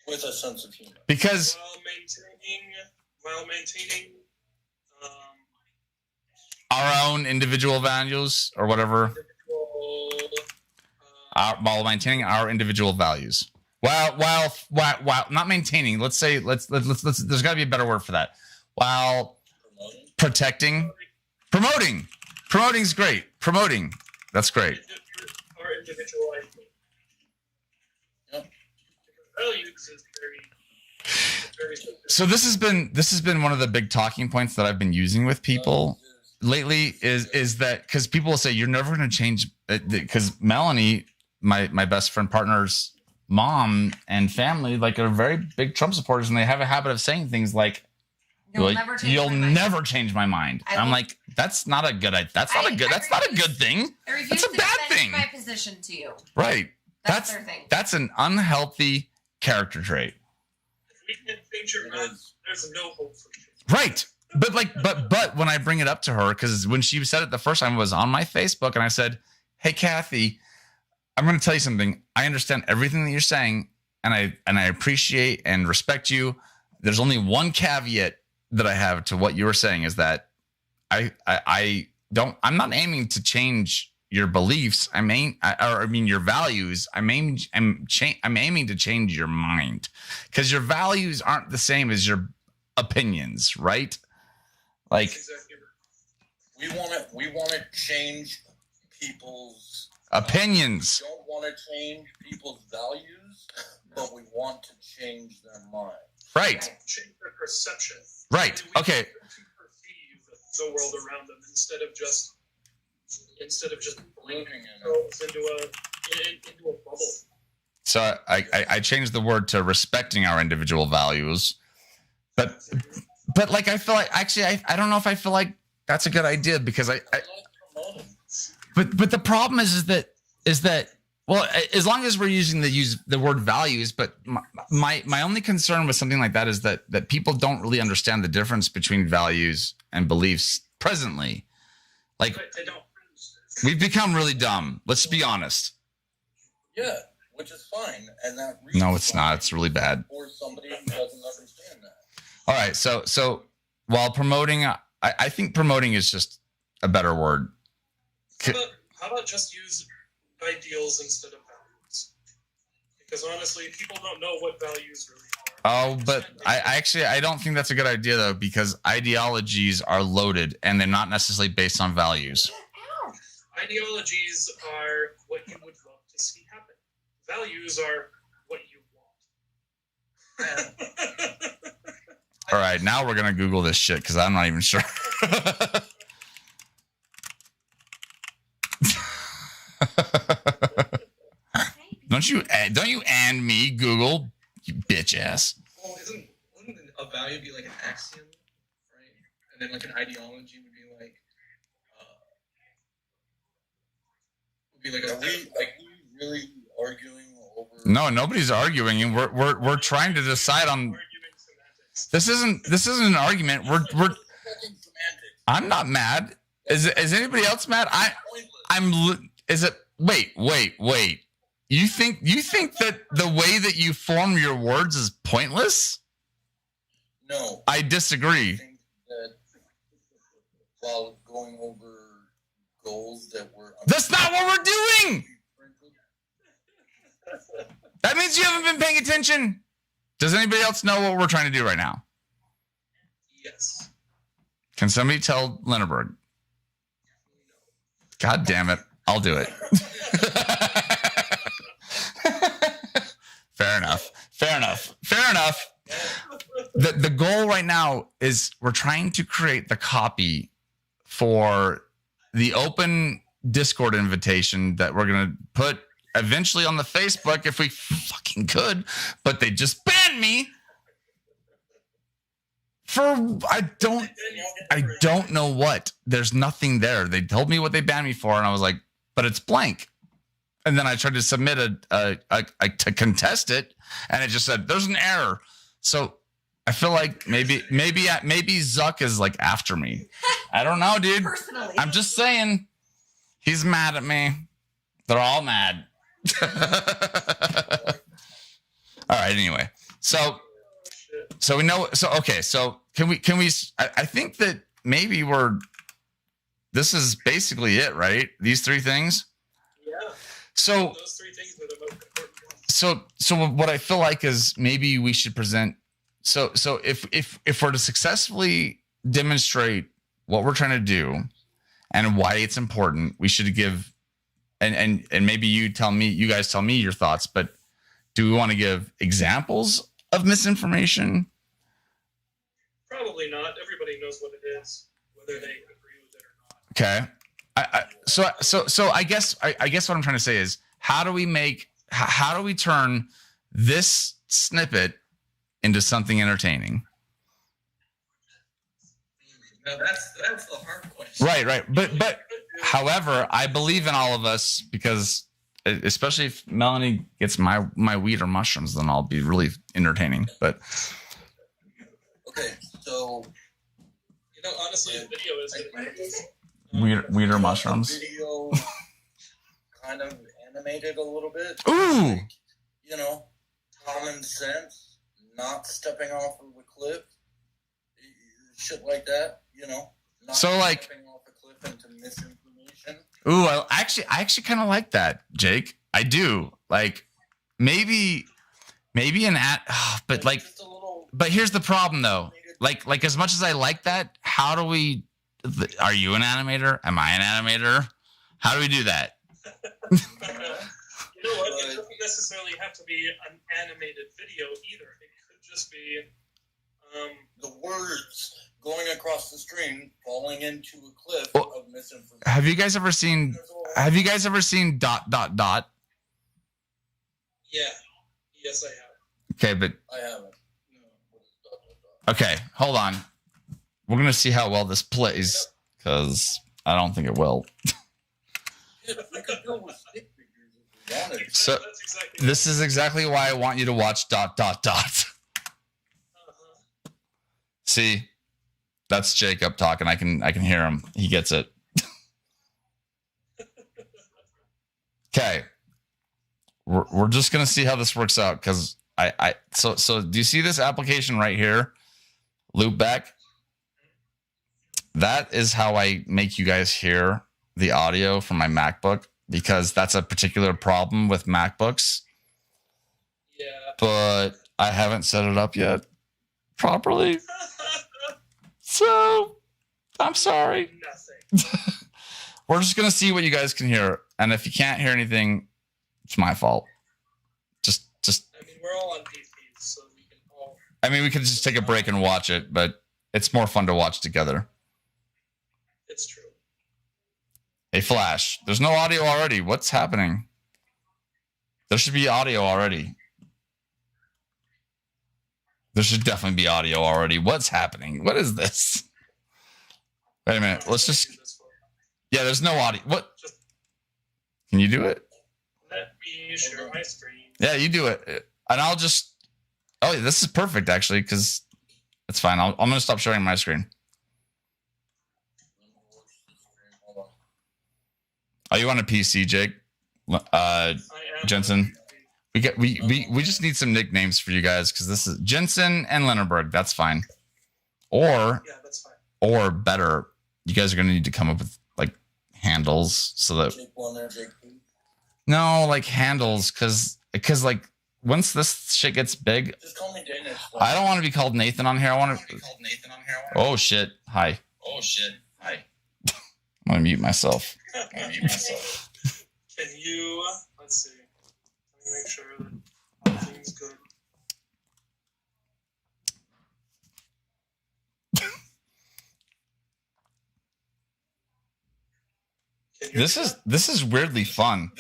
With a sense of humor. because while maintaining our own individual values or whatever, individual, while maintaining our individual values, while not maintaining, let's say let's there's got to be a better word for that. While Promoting. promoting's great. Promoting, that's great. our individual identity. Yep. Values is very So this has been one of the big talking points that I've been using with people lately is that because people will say you're never going to change because Melanie, my best friend partner's mom and family like are very big Trump supporters and they have a habit of saying things like You'll never change my mind. never change my mind. I I'm will- like that's not a good that's not a good thing. I refuse That's a to bad defend thing. my position to you. Right. That's their thing. That's an unhealthy character trait. If we can change your It mind, is. there's no hope for you. Right. But when I bring it up to her, because when she said it the first time, it was on my Facebook, and I said, "Hey, Kathy, I'm going to tell you something. I understand everything that you're saying, and I appreciate and respect you. There's only one caveat that I have to what you were saying is that I'm not aiming to change your beliefs. I mean your values. I'm aiming to change your mind because your values aren't the same as your opinions, right? Like That's exactly right. We want to change people's opinions. We don't want to change people's values, but we want to change their mind. Right. Change their perception. Right. We Okay. need to perceive the world around them instead of just blinking themselves into a bubble. So I changed the word to respecting our individual values. But like I feel like actually I don't know if I feel like that's a good idea because I I like promoting. but the problem is that well, as long as we're using the word values, but my only concern with something like that is that people don't really understand the difference between values and beliefs presently. Like But they don't. we've become really dumb. Let's be honest. Yeah, which is fine, and that No, it's not. It's really bad. for somebody who doesn't understand that. All right. So while promoting, I think promoting is just a better word. How about just use ideals instead of values? Because honestly, people don't know what values really are. Oh, but I don't think that's a good idea though, because ideologies are loaded and they're not necessarily based on values. Ow. Ideologies are what you would love to see happen. Values are what you want. All right, now we're gonna Google this shit because I'm not even sure. Don't you and me Google, you bitch ass. Well, wouldn't a value be like an axiom, right? And then like an ideology would be like, Are we really arguing over? No, nobody's arguing, and we're trying to decide on. Arguing semantics. This isn't an argument. We're Fucking semantics. I'm not mad. Is anybody else mad? Pointless. Is it? Wait. You think that the way that you form your words is pointless? No. I I disagree. think that while going over goals that were That's not what we're doing. That means you haven't been paying attention. Does anybody else know what we're trying to do right now? Yes. Can somebody tell Linneberg? God damn it. I'll do it. Fair enough. The goal right now is we're trying to create the copy for the open Discord invitation that we're going to put eventually on the Facebook if we fucking could, but they just banned me for I don't know what. There's nothing there. They told me what they banned me for and I was like, but it's blank. and then I tried to submit a to contest it, and it just said there's an error. So I feel like maybe Zuck is like after me. I don't know, dude. Personally. I'm just saying he's mad at me. They're all mad. All right. Anyway, so we know. So okay. So can we? I think that maybe this is basically it, right? These three things. Yeah. So Those three things are the most important ones. so what I feel like is maybe we should present. So if we're to successfully demonstrate what we're trying to do and why it's important, we should give. And maybe you guys tell me your thoughts, but do we want to give examples of misinformation? Probably not. Everybody knows what it is, whether they agree with it or not. Okay. So I guess what I'm trying to say is how do we turn this snippet into something entertaining? Now that's the hard question. Right. But however, I believe in all of us because especially if Melanie gets my weed or mushrooms, then I'll be really entertaining. But Okay, so Honestly, the video is What did you say? weed or mushrooms. video kind of animated a little bit. Ooh. Common sense, not stepping off of a cliff, shit like that. Not So, like- stepping off a cliff into misinformation. Ooh, I actually kind of like that, Jake. I do. Like maybe but like Just a little. but here's the problem though. Like as much as I like that, how do we are you an animator? Am I an animator? How do we do that? You know what? It doesn't necessarily have to be an animated video either. It could just be, The words going across the screen falling into a cliff Well, of misinformation. Have you guys ever seen dot? yeah. Yes, I have. Okay, but I haven't. okay, hold on. We're gonna see how well this plays because I don't think it will. Yeah, we could go with stick figures if we wanted. So That's exactly this is exactly why I want you to watch dot. Uh-huh. See, that's Jacob talking. I can hear him. He gets it. Okay, we're just gonna see how this works out because so do you see this application right here? Loopback. That is how I make you guys hear the audio from my MacBook because that's a particular problem with MacBooks. Yeah. But I haven't set it up yet properly. So I'm sorry. Nothing. We're just gonna see what you guys can hear, and if you can't hear anything, it's my fault. Just. I mean, we're all on PCs, so we can all. I mean, we could just take a break and watch it, but it's more fun to watch together. It's true. Hey, Flash, there's no audio already. What's happening? There should be audio already. There should definitely be audio already. What's happening? What is this? Wait a minute. Let's just. Yeah, there's no audio. What? Can you do it? Let me share my screen. Yeah, you do it. And I'll just. Oh, this is perfect, actually, because it's fine. I'm going to stop sharing my screen. Hold on. Are you on a PC, Jake? I am. Jensen. We just need some nicknames for you guys because this is Jensen and Lennerberg. That's fine. Or Yeah, that's fine. or better, you guys are gonna need to come up with like handles so that Jake 1 there, Jake 2. no, like handles because like once this shit gets big, Just call me Danish. I don't want to be called Nathan on here. I want to. Oh shit! Hi. I'm gonna mute myself. Can you? Let's see. Let me make sure that everything's good. Can you hear that? This is weirdly fun.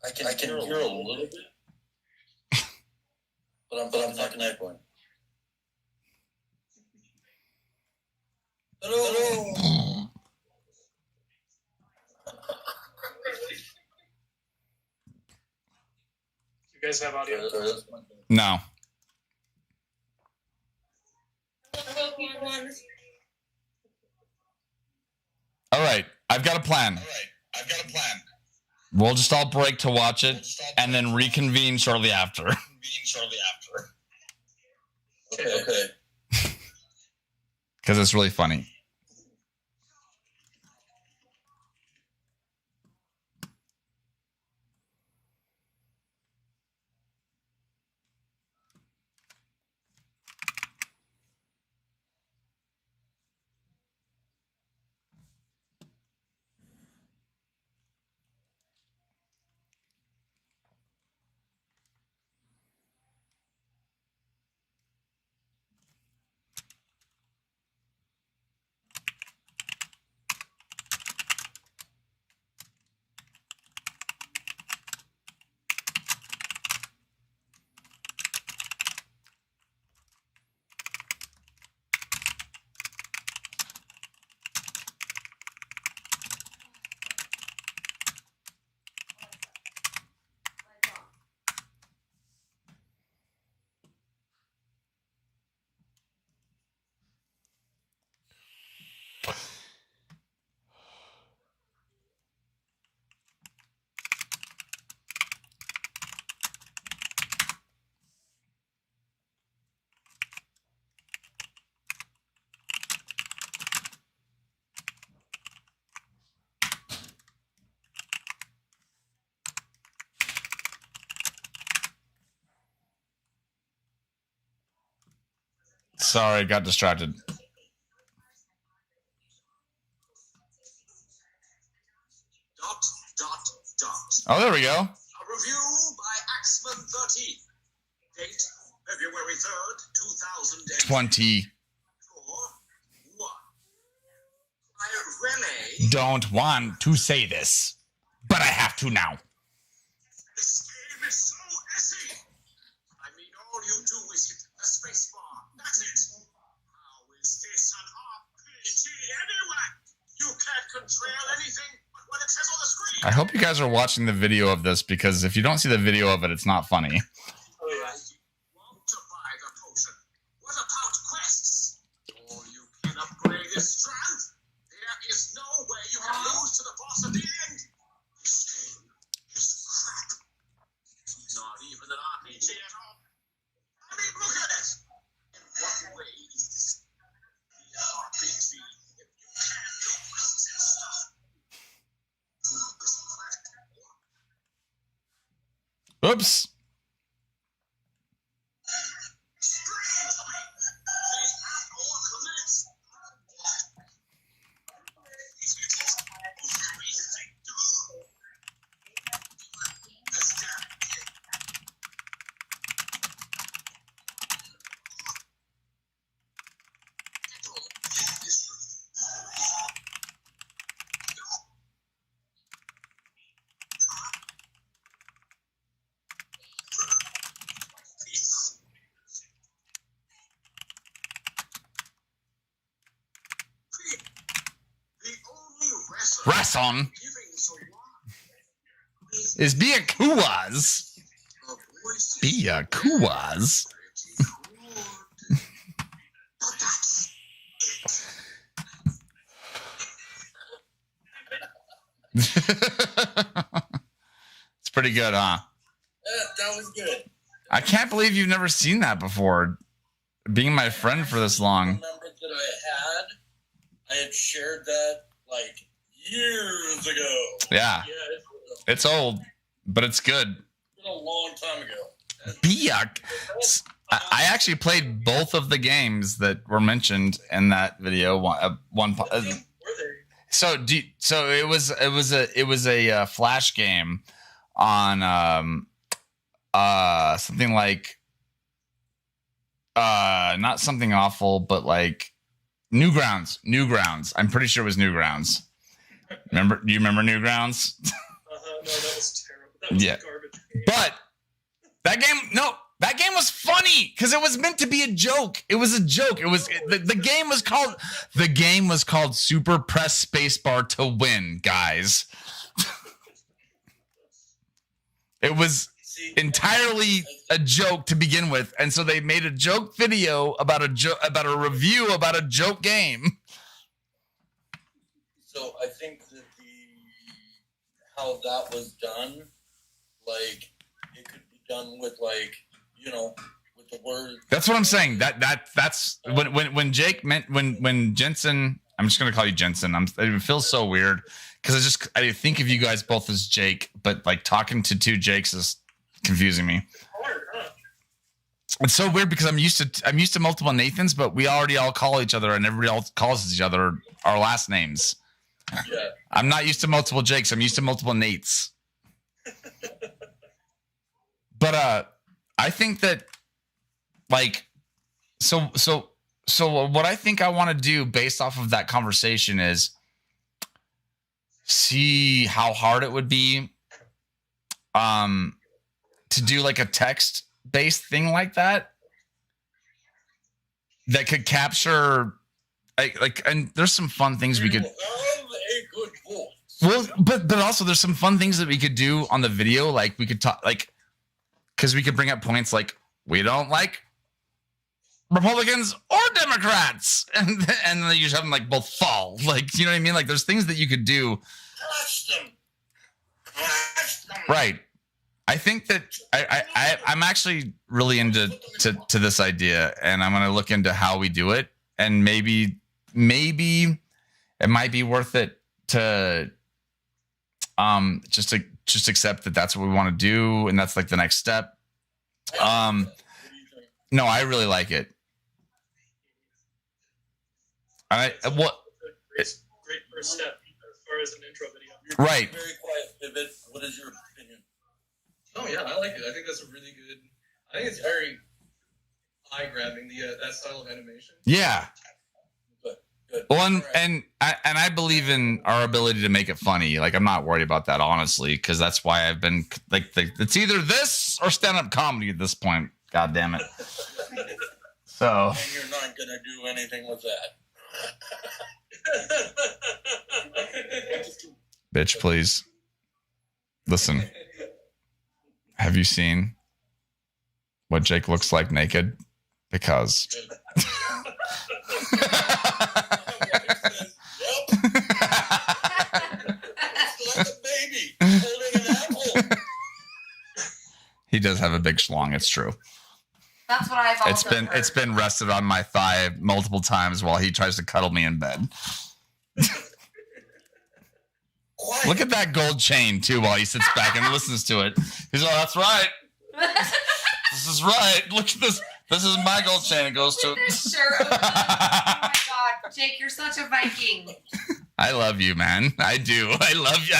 I can hear a little bit, but I'm talking echoing. Hello. You guys have audio? No. Hello, people on the street. All right. I've got a plan. We'll just all break to watch it and then reconvene shortly after. Okay. Because it's really funny. Sorry, got distracted. Oh, there we go. A review by Axman 13. Date February 3rd, 2020. 20. 1. I really. Don't want to say this, but I have to now. This game is so essy. I mean, all you do is hit the space bar. That's it. How is this an RPG anyway? You can't control anything but what it says on the screen. I hope you guys are watching the video of this because if you don't see the video of it, it's not funny. Oh, yeah. Want to buy the potion? What about quests? Or you can upgrade his strength. There is no way you can lose to the boss at the end. This game is crap. Not even an RPG at all. I mean, look at it. In what way is this the RPG if you can't do quests and stuff? Oops. Rason is Byakuwas. Byakuwas. It's pretty good, huh? That was good. I can't believe you've never seen that before. Being my friend for this long. I remember that I had shared that like years ago. Yeah, Yeah, it's old, but it's good. It's been a long time ago. Byak. I actually played both of the games that were mentioned in that video. were they? So it was a Flash game on something like not Something Awful, but like Newgrounds. I'm pretty sure it was Newgrounds. Do you remember Newgrounds? No, that was terrible. That was Yeah. a garbage game. But that game, no, That game was funny because it was meant to be a joke. It was a joke. It was the game was called Super Press Spacebar to Win, guys. It was entirely a joke to begin with, and so they made a joke video about a review about a joke game. So I think that how that was done, like it could be done with with the word. That's what I'm saying. That's when Jake meant when Jensen. I'm just gonna call you Jensen. It feels so weird because I think of you guys both as Jake, but like talking to two Jakes is confusing me. It's so weird because I'm used to multiple Nathans, but we already all call each other and everybody else calls each other our last names. Yeah. I'm not used to multiple Jakes. I'm used to multiple Nates. But I think that so what I think I want to do based off of that conversation is see how hard it would be to do like a text based thing like that could capture and there's some fun things we could Have a good voice. well but also there's some fun things that we could do on the video, like we could talk because we could bring up points like we don't like Republicans or Democrats and then you just have them like both fall, like, you know what I mean, like there's things that you could do. Crush them. Right. I think that I'm actually really into this idea, and I'm going to look into how we do it, and maybe it might be worth it to just accept that that's what we want to do, and that's like the next step. What do you think? No, I really like it. Great first step as far as an intro video. You're Right. Very quiet, Pivot. What is your opinion? Oh yeah, I like it. I think that's a really good. I think it's very eye-grabbing. That style of animation. Yeah. Good. Well, All right. and I believe in our ability to make it funny. Like, I'm not worried about that, honestly, because that's why I've been like, it's either this or stand-up comedy at this point. God damn it. So, And you're not gonna do anything with that. bitch, please listen. Have you seen what Jake looks like naked? Because It's like a baby holding an apple. he does have a big schlong. It's true. That's what I've also heard. It's been rested on my thigh multiple times while he tries to cuddle me in bed. Quiet. Look at that gold chain too while he sits back and listens to it. He's like, "That's right. This is right. Look at this. This is my gold chain. It goes to." With this shirt over. Oh my god, Jake, you're such a Viking. I love you, man. I do. I love you.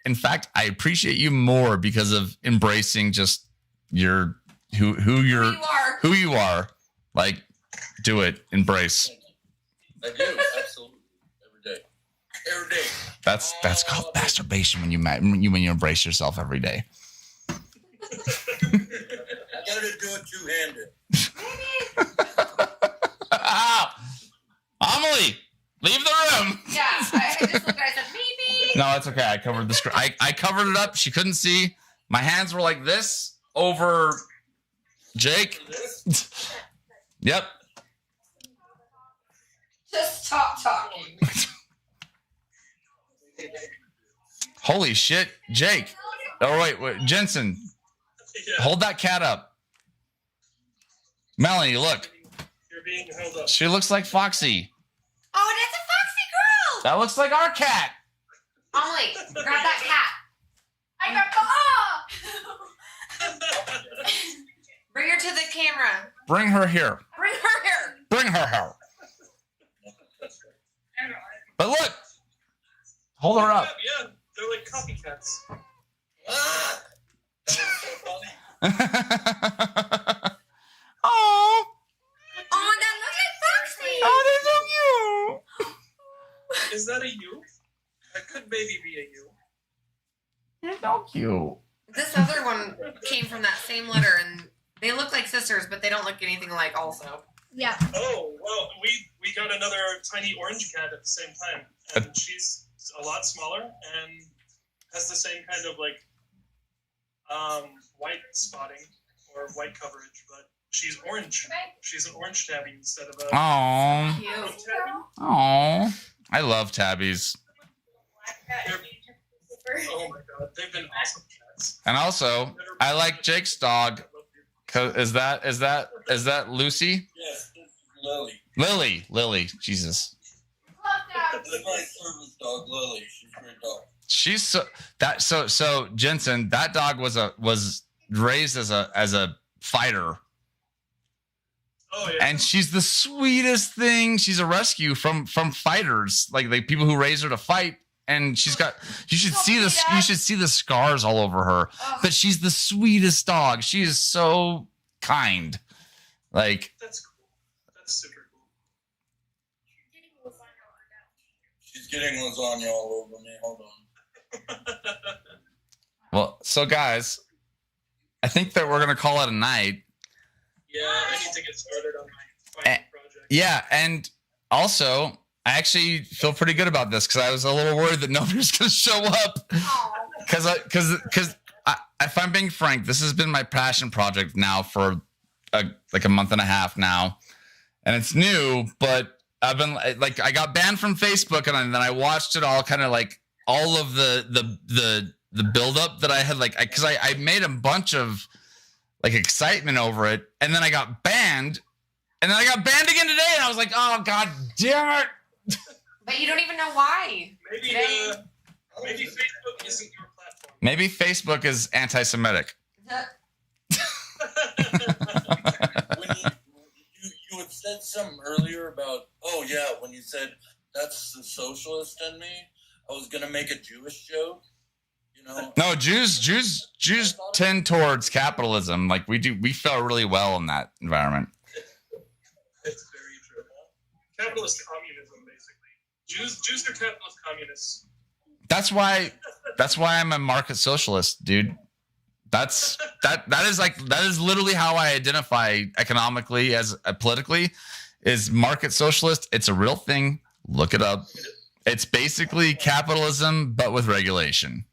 In fact, I appreciate you more because of embracing just your who you are. Like, do it. Embrace. I do, absolutely. Every day. That's called masturbation when you embrace yourself every day. I gotta do it two-handed. Amelie, leave the room. Yeah, I just looked at it, I said, maybe. No, it's okay. I covered the screen. I covered it up. She couldn't see. My hands were like this over Jake. Yep. Just stop talking. Holy shit, Jake. Oh wait, Jensen, Yeah, hold that cat up. Melanie, look. you're being held up. She looks like Foxy. Oh, that's a foxy girl. That looks like our cat. Amelie, grab that cat. I got Bring her to the camera. Bring her here. Bring her here. Bring her here. But look. Hold her up. Yeah, they're like copycats. Ah! That was so funny. Oh, Oh, that looks like Foxy. oh, they're so cute. Is that a U? That could maybe be a U. They're so cute. This other one came from that same letter, and They look like sisters, but they don't look anything alike. Also, Yeah. Oh well, we got another tiny orange cat at the same time, and she's a lot smaller and has the same kind of like white spotting or white coverage, but she's orange. She's an orange tabby instead of a Oh, cute. tabby. oh, I love tabbies. Oh my god, they've been awesome cats. And also, I like Jake's dog. Is that Lucy? Yes, this is Lily. Lily. Jesus. This is my service dog, Lily. She's a great dog. She's so Jensen, that dog was raised as a fighter. Oh yeah. And she's the sweetest thing. She's a rescue from fighters, like people who raise her to fight. And she's got you should see the scars all over her. But she's the sweetest dog. She is so kind. Like That's cool. That's super cool. She's getting lasagna all over me. Hold on. well, so guys, I think that we're gonna call it a night. Yeah, I need to get started on my final project. Yeah, and also I actually feel pretty good about this because I was a little worried that nobody was going to show up. Because if I'm being frank, this has been my passion project now for like a month and a half now, and it's new. But I've been like, I got banned from Facebook, and then I watched it all, kind of like all of the build up that I had, like because I made a bunch of like excitement over it, and then I got banned, and then I got banned again today, and I was like, oh god damn it. But you don't even know why. Maybe Facebook isn't your platform. Maybe Facebook is anti-Semitic. When you had said something earlier about, oh yeah, when you said that's the socialist in me, I was gonna make a Jewish joke. You know? No, Jews tend towards capitalism. Like we fell really well in that environment. It's very true. Capitalist communism, basically. Jews are capitalist communists. That's why I'm a market socialist, dude. That is literally how I identify economically as politically is market socialist. It's a real thing. Look it up. It's basically capitalism but with regulation.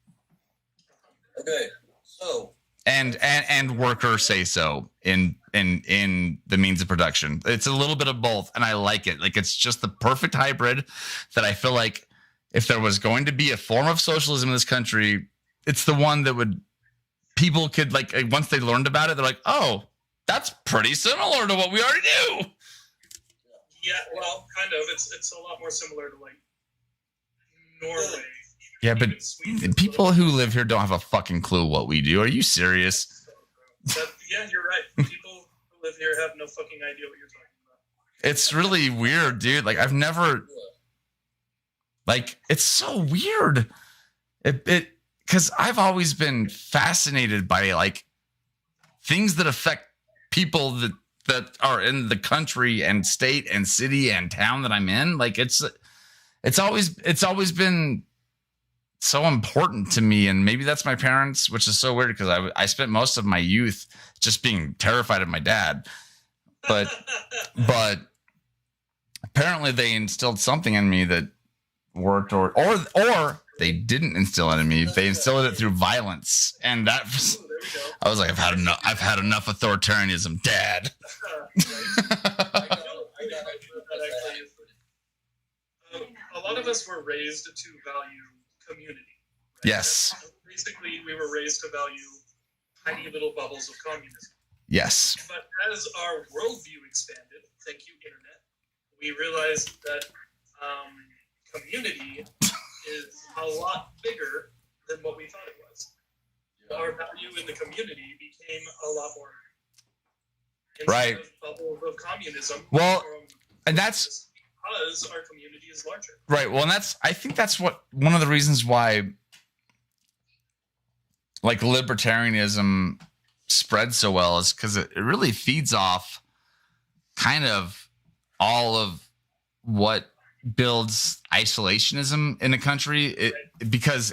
Okay, so and worker say so in the means of production. It's a little bit of both, and I like it. Like it's just the perfect hybrid that I feel like if there was going to be a form of socialism in this country, it's the one that would people could like once they learned about it, they're like, oh, that's pretty similar to what we already do. Yeah, well, kind of. It's a lot more similar to like Norway. Yeah, but Even Sweden. people who live here don't have a fucking clue what we do. Are you serious? Yeah, you're right. People who live here have no fucking idea what you're talking about. It's really weird, dude. Like I've never like it's so weird. It because I've always been fascinated by like things that affect people that are in the country and state and city and town that I'm in. Like it's always been so important to me, and maybe that's my parents, which is so weird because I spent most of my youth just being terrified of my dad, but apparently they instilled something in me that worked, or they didn't instill it in me. They instilled it through violence, and that was, Ooh, there we go. I was like, I've had enough authoritarianism, Dad. A lot of us were raised to value community. Yes. Basically, we were raised to value tiny little bubbles of communism. Yes. But as our worldview expanded, thank you, Internet, we realized that community is a lot bigger than what we thought it was. Our value in the community became a lot more. Right. Bubble of communism. Well, and that's because our community is larger. right. Well, and I think that's what one of the reasons why like libertarianism spread so well is because it really feeds off kind of all of what builds isolationism in a country because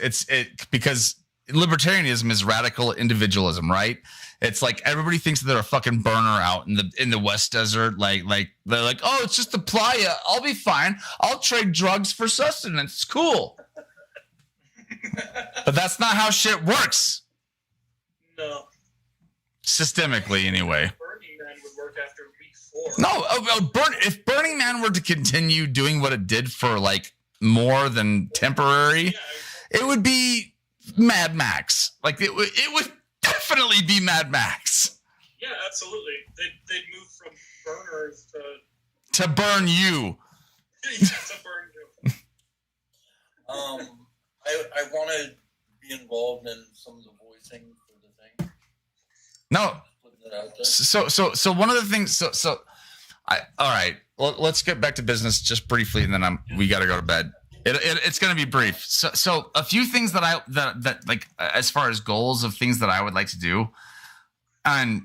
libertarianism is radical individualism, right? It's like everybody thinks that they're a fucking burner out in the West Desert. Like they're like, oh, it's just the playa. I'll be fine. I'll trade drugs for sustenance. It's cool. But that's not how shit works. No. Systemically, anyway. Burning Man would work after week 4. No, if Burning Man were to continue doing what it did for like more than temporary, Yeah, it would be Mad Max. Like it would definitely be Mad Max. yeah, absolutely. They'd move from burners To burn you. to burn you. I want to be involved in some of the voicing for the thing. No. Putting it out there. So one of the things. All right. Well, let's get back to business just briefly, and then we got to go to bed. It's going to be brief. So a few things that like as far as goals of things that I would like to do, and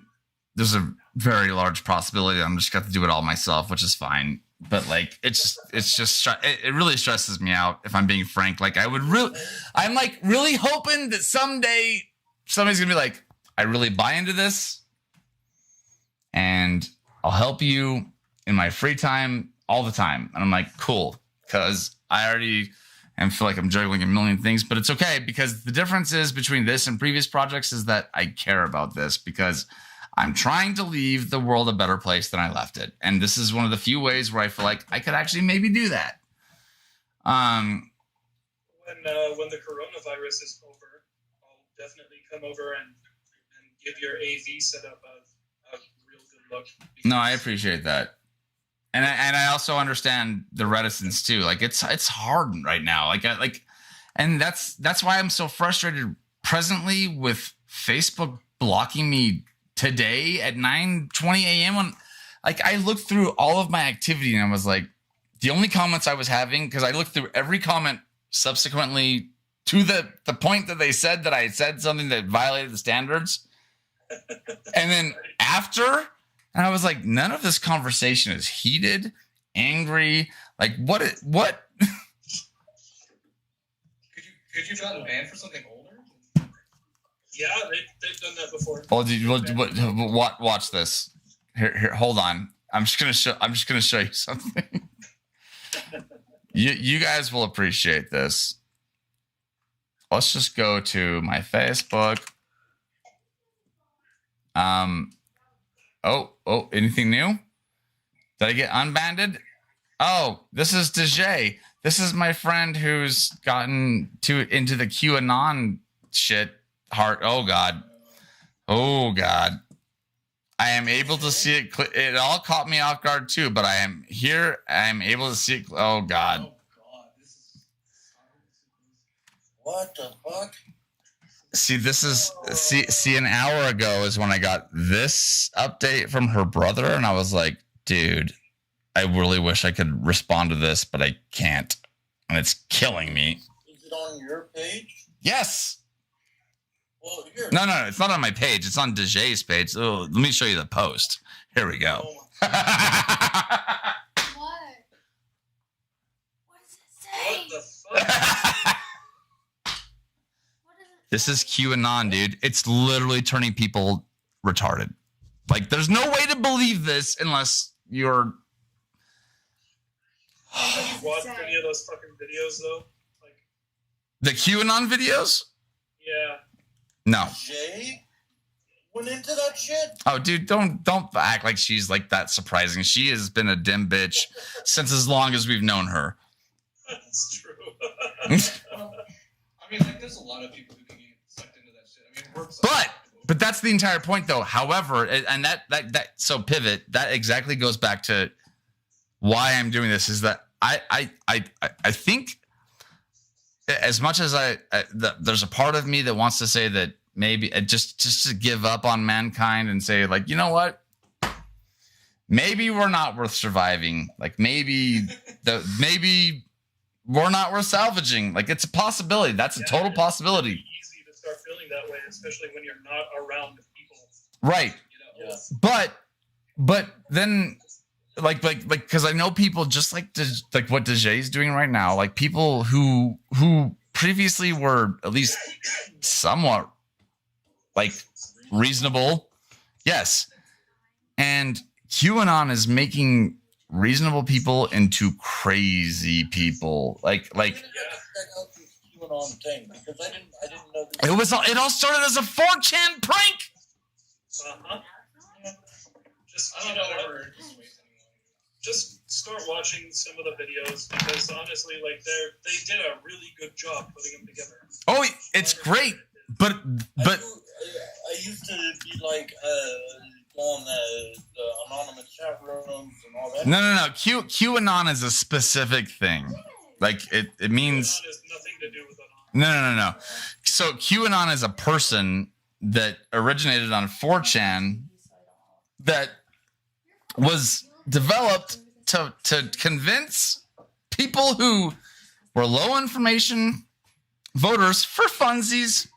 there's a very large possibility I'm just got to do it all myself, which is fine. But like it really stresses me out, if I'm being frank. Like I'm like really hoping that someday somebody's gonna be like, I really buy into this, and I'll help you in my free time all the time. And I'm like, cool, because I already feel like I'm juggling a million things, but it's okay, because the difference is between this and previous projects is that I care about this, because I'm trying to leave the world a better place than I left it. And this is one of the few ways where I feel like I could actually maybe do that. When the coronavirus is over, I'll definitely come over and give your AV setup a real good look. No, I appreciate that. And I also understand the reticence too. Like it's hard right now. And that's why I'm so frustrated presently with Facebook blocking me today at 9:20 a.m. when like I looked through all of my activity and I was like, the only comments I was having, because I looked through every comment subsequently to the point that they said that I had said something that violated the standards. And then after, and I was like, none of this conversation is heated, angry. Like what? Could you gotten banned for something older? Yeah, they've done that before. Oh, watch this. Here, hold on. I'm just gonna show you something. You guys will appreciate this. Let's just go to my Facebook. Oh, anything new? Did I get unbanded? Oh, this is DJ. This is my friend who's gotten into the QAnon shit. Oh God. I am able to see it. It all caught me off guard too, but I am here. I am able to see it. Oh God. What the fuck? See, see, an hour ago is when I got this update from her brother, and I was like, dude, I really wish I could respond to this, but I can't. And it's killing me. Is it on your page? Yes. Well, here. No, it's not on my page. It's on DJ's page. Oh, let me show you the post. Here we go. What? What does it say? What the fuck? What does it This is QAnon, dude. It's literally turning people retarded. Like, there's no way to believe this unless you're... Have you watched any of those fucking videos though? Like, The QAnon videos? yeah. No. Jay went into that shit? Oh, dude, don't act like she's like that surprising. She has been a dim bitch since as long as we've known her. That's true. Well, I mean, like, there's a lot of people who can get sucked into that shit. I mean, it works. But that's the entire point, though. However, and that so pivot, that exactly goes back to why I'm doing this, is that I think, as much as there's a part of me that wants to say that maybe just to give up on mankind and say, like, you know what? Maybe we're not worth surviving. Like maybe we're not worth salvaging. Like, it's a possibility. That's a total possibility. It's easy to start feeling that way, especially when you're not around people. Right. You know? Yeah. But then like because I know people just like what DJ's doing right now, like people who previously were at least somewhat like reasonable. Yes. And QAnon is making reasonable people into crazy people. Like Check out this QAnon thing because I didn't know this. it all started as a 4chan prank. Uh-huh. Just, I don't know ever just waste any longer. just start watching some of the videos because honestly, like they did a really good job putting them together. Oh, it's great. But I used to be like on the anonymous chat rooms and all that. no. QAnon is a specific thing. Like it means QAnon has nothing to do with it. no. So QAnon is a person that originated on 4chan that was developed to convince people who were low information voters for funsies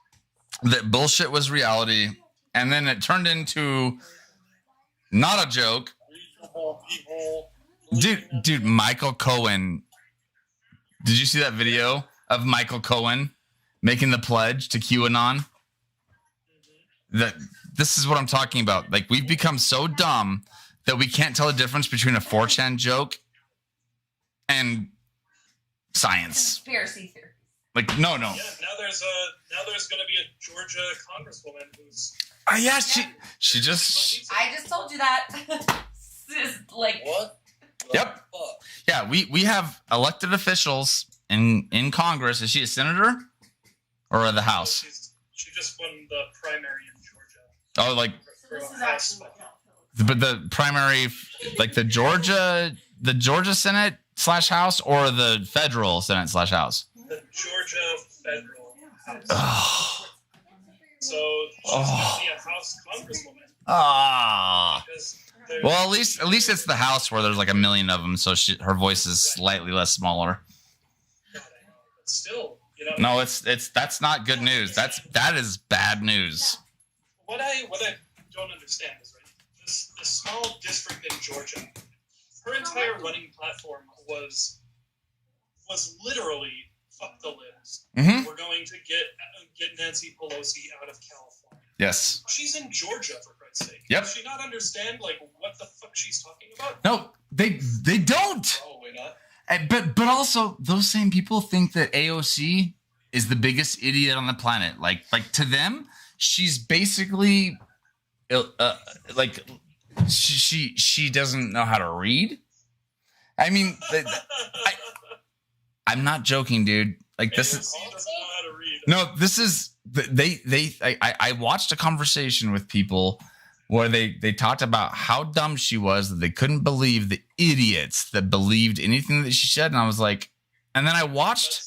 that bullshit was reality, and then it turned into not a joke. Reasonable people. Dude, Michael Cohen. Did you see that video of Michael Cohen making the pledge to QAnon? This is what I'm talking about. Like, we've become so dumb that we can't tell the difference between a 4chan joke and science. Conspiracy theory. Like, no. Yeah, now there's going to be a Georgia congresswoman who's Yeah, she just. I just told you that. This is like, What? Yep. Fuck. Yeah, we have elected officials in Congress. Is she a senator or the House? She just won the primary in Georgia. Oh, like, so this is House actually spot. but the primary, like the Georgia Senate / House, or the federal Senate / House. The Georgia federal House. Oh. So she's going to be a House congresswoman. Ah. Because there's- Well, at least it's the House where there's like a million of them, so her voice is slightly less smaller. but still, you know. No, that's not good news. That is bad news. What I don't understand is this small district in Georgia. Her entire running platform was literally fuck the libs. Mm-hmm. We're going to get Nancy Pelosi out of California. Yes. She's in Georgia, for Christ's sake. Yep. Does she not understand like what the fuck she's talking about? No, they don't. Probably not. But also those same people think that AOC is the biggest idiot on the planet. Like to them, she's basically like she doesn't know how to read. I mean, I'm not joking, dude. Like this is AOC doesn't know how to read. no, this is I watched a conversation with people where they talked about how dumb she was, that they couldn't believe the idiots that believed anything that she said, and I was like, and then I watched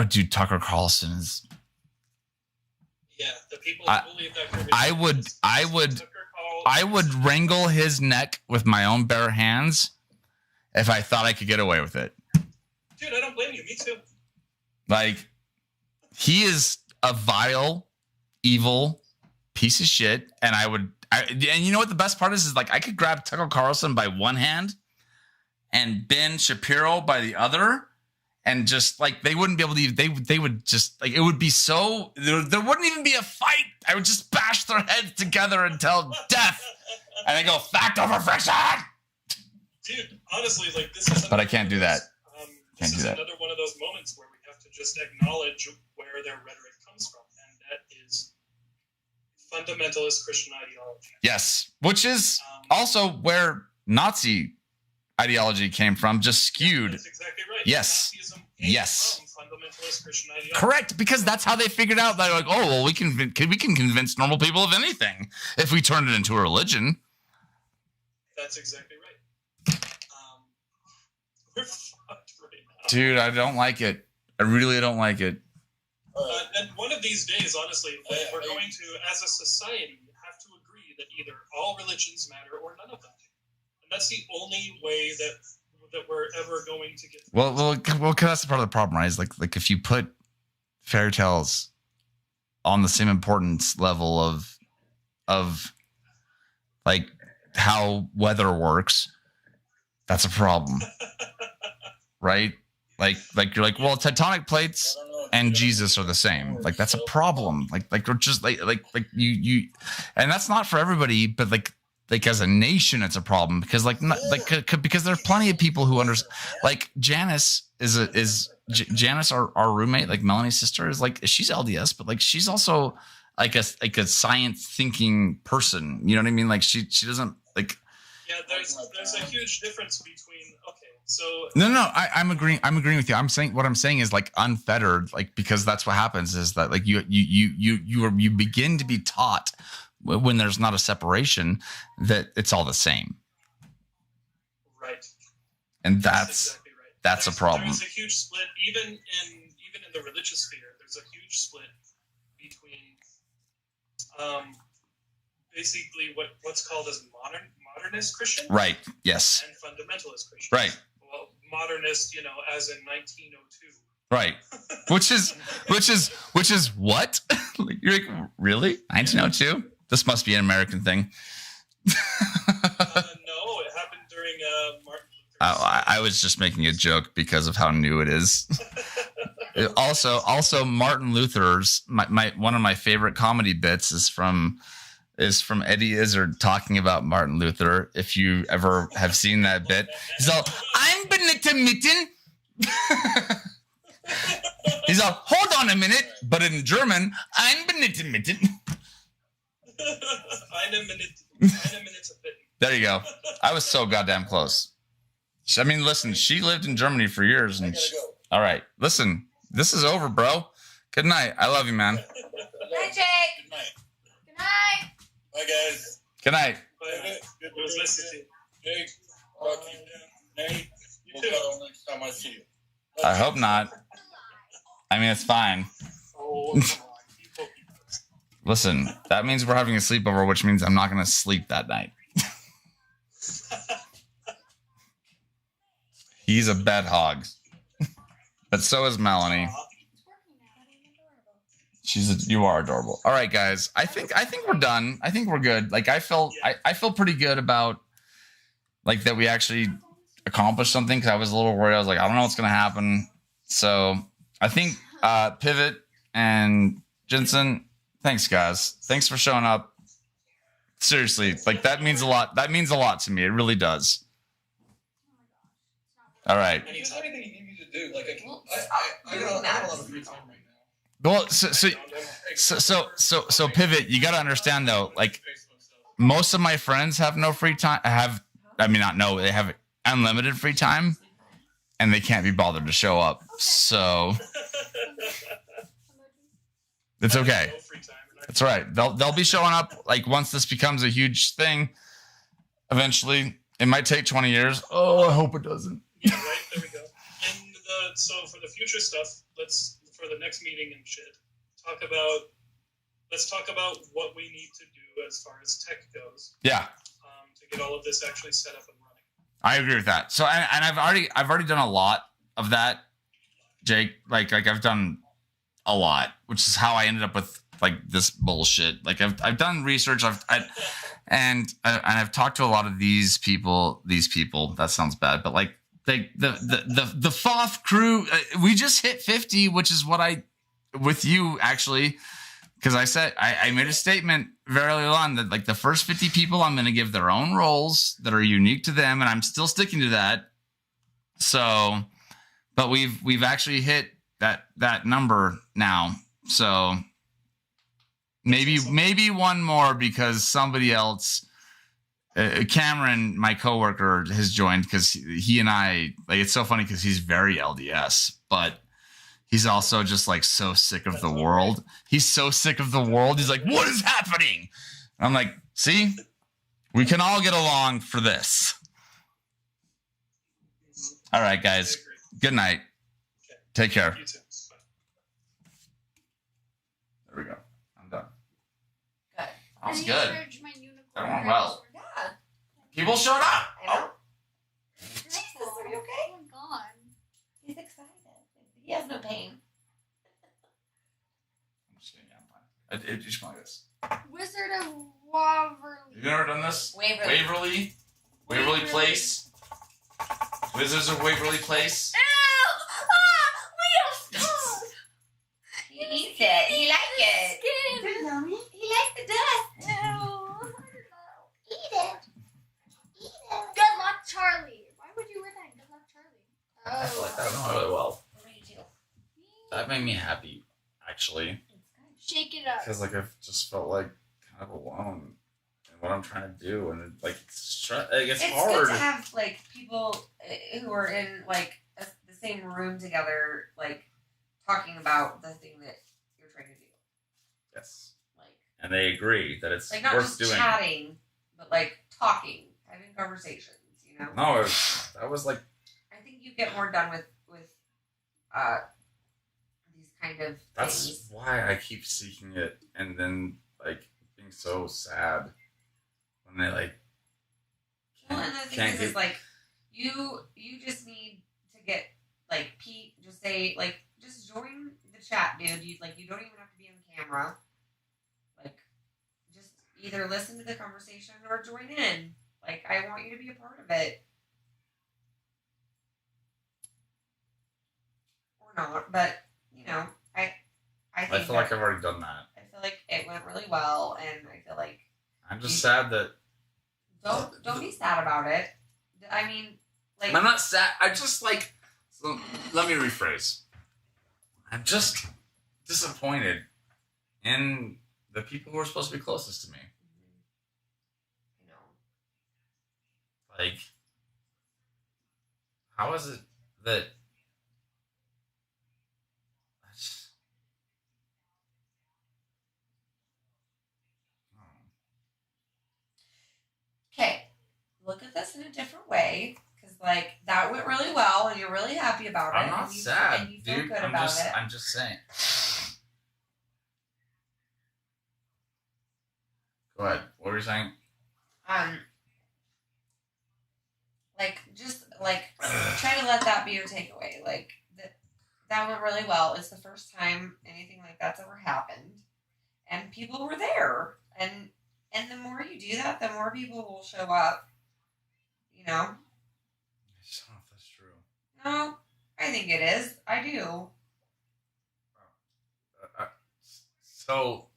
dude, Tucker Carlson is. Yeah, the people who believe that garbage. I would wrangle his neck with my own bare hands if I thought I could get away with it. Dude, I don't blame you. Me too. Like, he is a vile, evil piece of shit, and and you know what the best part is like I could grab Tucker Carlson by one hand and Ben Shapiro by the other, and just like they wouldn't be able to. They would just like it would be so there wouldn't even be a fight. I would just bash their heads together until death, and they go fact over fiction. Dude, honestly, like this is. But I can't do that. This Can't do is that. another one of those moments where we have to just acknowledge where their rhetoric comes from, and that is fundamentalist Christian ideology. Yes, which is also where Nazi ideology came from, just skewed. That's exactly right. Yes. Nazism came Yes. from fundamentalist Christian ideology. Correct, because that's how they figured out that like, oh well, we can convince normal people of anything if we turned it into a religion. That's exactly right. We're fucked right now. Dude, I don't like it. I really don't like it. And one of these days, honestly, we're going to, as a society, have to agree that either all religions matter or none of them do. And that's the only way that we're ever going to get. Well, cause that's part of the problem, right? Is like if you put fairy tales on the same importance level of like how weather works, that's a problem, right? Like you're like, well, tectonic plates I don't know if and you Jesus are the same. Like that's a problem. Like we're just like you, and that's not for everybody, but like as a nation, it's a problem because because there's plenty of people who understand. Like Janice Janice, our roommate, like Melanie's sister, is like she's LDS, but like she's also like a science thinking person. You know what I mean? Like she doesn't like. Yeah, there's a huge difference between so No, I'm agreeing with you. What I'm saying is like unfettered, like because that's what happens is that like you begin to be taught when there's not a separation that it's all the same. right. And that's exactly right. that's a problem. There's a huge split even in the religious sphere. There's a huge split between basically what's called as modernist Christian, Right. Yes. and fundamentalist Christian. Right. Well, modernist, as in 1902. Right. Which is what? Like, you're like, really? 1902? This must be an American thing. No, it happened during Martin Luther. I was just making a joke because of how new it is. Also, Martin Luther's my one of my favorite comedy bits is from Eddie Izzard talking about Martin Luther. If you ever have seen that bit, he's all, "I'm Benita Mitten." He's all, "Hold on a minute," but in German, "I'm Benita Mitten." Eine Minute a bit. There you go. I was so goddamn close. I mean, listen, she lived in Germany for years, I and gotta go. all right, listen, this is over, bro. Good night. I love you, man. Hi, Jake. Good night. Good night. Bye, guys. Good night. But it was nice to see you. Jake, Rocky, Nate, we'll go next time I see you. I hope not. I mean, it's fine. Oh, come on. You poke me. Listen, that means we're having a sleepover, which means I'm not going to sleep that night. He's a bed hog. But so is Melanie. You are adorable. All right, guys. I think we're done. I think we're good. Like I feel pretty good about like that we actually accomplished something because I was a little worried. I was like, I don't know what's gonna happen. So I think Pivot and Jensen, thanks guys. Thanks for showing up. Seriously, like that means a lot. That means a lot to me. It really does. All right. If there's anything you need me to do, like I doing got a that. lot of free time right now. Well, so Pivot, you got to understand though, like most of my friends have no free time. They have unlimited free time, and they can't be bothered to show up. So it's okay. No free time. It's all right. They'll be showing up like once this becomes a huge thing. Eventually, it might take 20 years. Oh, I hope it doesn't. Yeah, right. There we go. And so for the future stuff, for the next meeting and shit, let's talk about what we need to do as far as tech goes. Yeah, to get all of this actually set up and running. I agree with that. So, and I've already done a lot of that, Jake. Like I've done a lot, which is how I ended up with like this bullshit. Like I've done research. And I've talked to a lot of these people. That sounds bad, but like the FOF crew, we just hit 50, which is what with you actually, because I said I made a statement very early on that like the first 50 people I'm going to give their own roles that are unique to them, and I'm still sticking to that. So, but we've actually hit that number now. So maybe one more because somebody else. Cameron, my coworker, has joined because he and I like. It's so funny because he's very LDS, but he's also just like so sick of the world. He's so sick of the world. He's like, "What is happening?" And I'm like, "See, we can all get along for this." All right, guys. Good night. Take care. You too. Bye. There we go. I'm done. Good. That was And good. you urged my unicorn That went well. Yeah. People showed up. I know. Oh, Jesus, are you okay? Oh my god. He's excited. He has no pain. I'm just kidding. I'm fine. Just like this. Wizard of Waverly. You've never done this? Waverly Place. Wizards of Waverly Place. Ew! made me happy, actually. Shake it up. Because like I've just felt like kind of alone in what I'm trying to do, and like it's It's hard. good to have like people who are in like the same room together, like talking about the thing that you're trying to do. Yes, Like, and they agree that it's like not worth just doing. chatting, but like talking, having conversations. You know. No, that was like I think you get more done with these kind of that's things. why I keep seeking it, and then like being so sad when they like Well, and the thing can't is get. like you just need to get like Pete. Just say like just join the chat, dude. You don't even have to be on camera. Like just either listen to the conversation or join in. Like I want you to be a part of it. Or not, but you know, I I think feel like I've already done that. I feel like it went really well, and I feel like I'm just sad that don't be sad about it. I mean, like I'm not sad. I just like. So, let me rephrase. I'm just disappointed in the people who are supposed to be closest to me. you know, Like, how is it that? I just- I don't know. okay, look at this in a different way because like that went really well, and you're really happy about it. I'm not and sad, and you feel dude. good I'm about just, it. I'm just saying. Go ahead. What were you saying? Like just like try to let that be your takeaway. Like that went really well. It's the first time anything like that's ever happened, and people were there. And the more you do that, the more people will show up. You know. I just don't know if that's true. No, I think it is. I do. So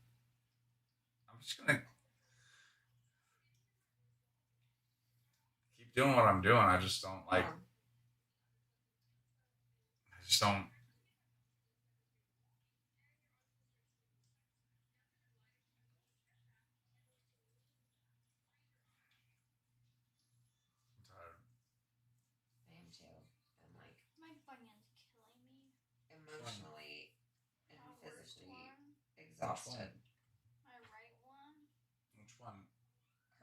I'm just gonna keep doing what I'm doing. I just don't like. I just don't. I'm tired. I am too. I'm like My bunion's killing me. emotionally and My worst physically one, exhausted. my right one, Which one?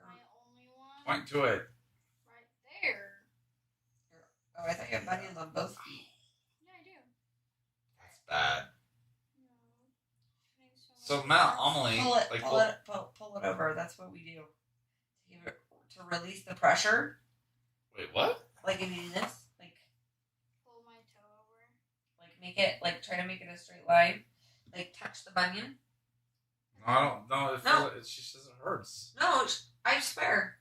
my only one, Point to it. right there. Oh, I thought you had bunions on both feet. Yeah, I do. That's bad. No. Makes So much Matt, worse. Amelie, Pull it, like, pull it over. That's what we do. To release the pressure, wait, what? like if you do this, Pull my toe over. like make it, like try to make it a straight line, like touch the bunion. No, I don't. No, No. She says it hurts. No, I swear.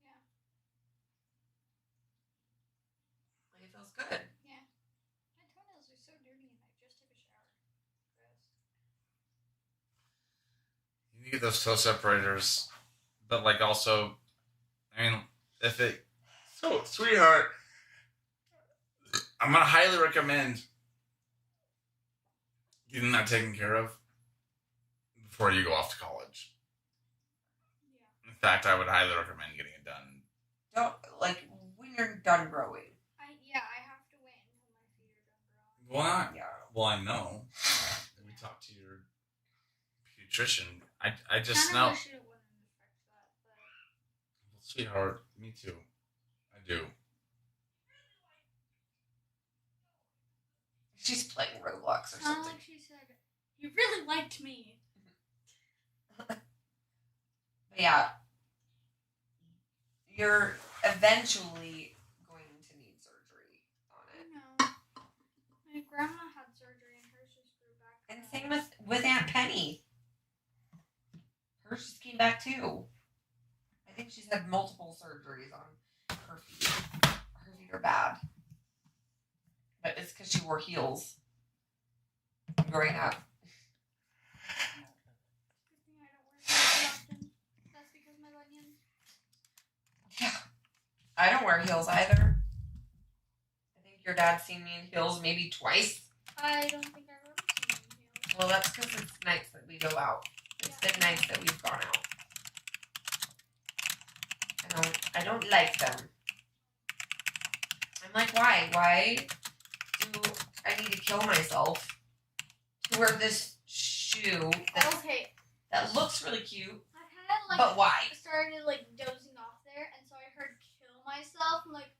Yeah. Like it feels good. Yeah. My toenails are so dirty and I just took a shower. Gross. You need those toe separators, but like also, I mean, if it. So, sweetheart, I'm gonna highly recommend getting that taken care of before you go off to college. Yeah. In fact, I would highly recommend getting it done. Don't like when you're done growing. I have to wait until my feet are done growing. Well, not. Yeah. Well, I know. We talked to your pediatrician. I just Kinda know. wish it wouldn't affect that, but Sweetheart, me too. I do. She's playing Roblox or kind of something. like she said, you really liked me. But yeah, you're eventually going to need surgery on I it. know. My grandma had surgery and hers just grew back. And same with Aunt Penny. Hers just came back too. I think she's had multiple surgeries on her feet. Her feet are bad. But it's because she wore heels growing up. Good thing I don't wear heels often. That's because my bunions. Yeah. I don't wear heels either. I think your dad's seen me in heels maybe twice. I don't think I've ever seen inhalers. Well, that's because it's nights that we go out. It's been nights that we've gone out. I don't like them. I'm like, why? Why do I need to kill myself to wear this shoe Okay, that looks really cute? I had like But why? started like dozing off there, and so I heard "kill myself." I'm like,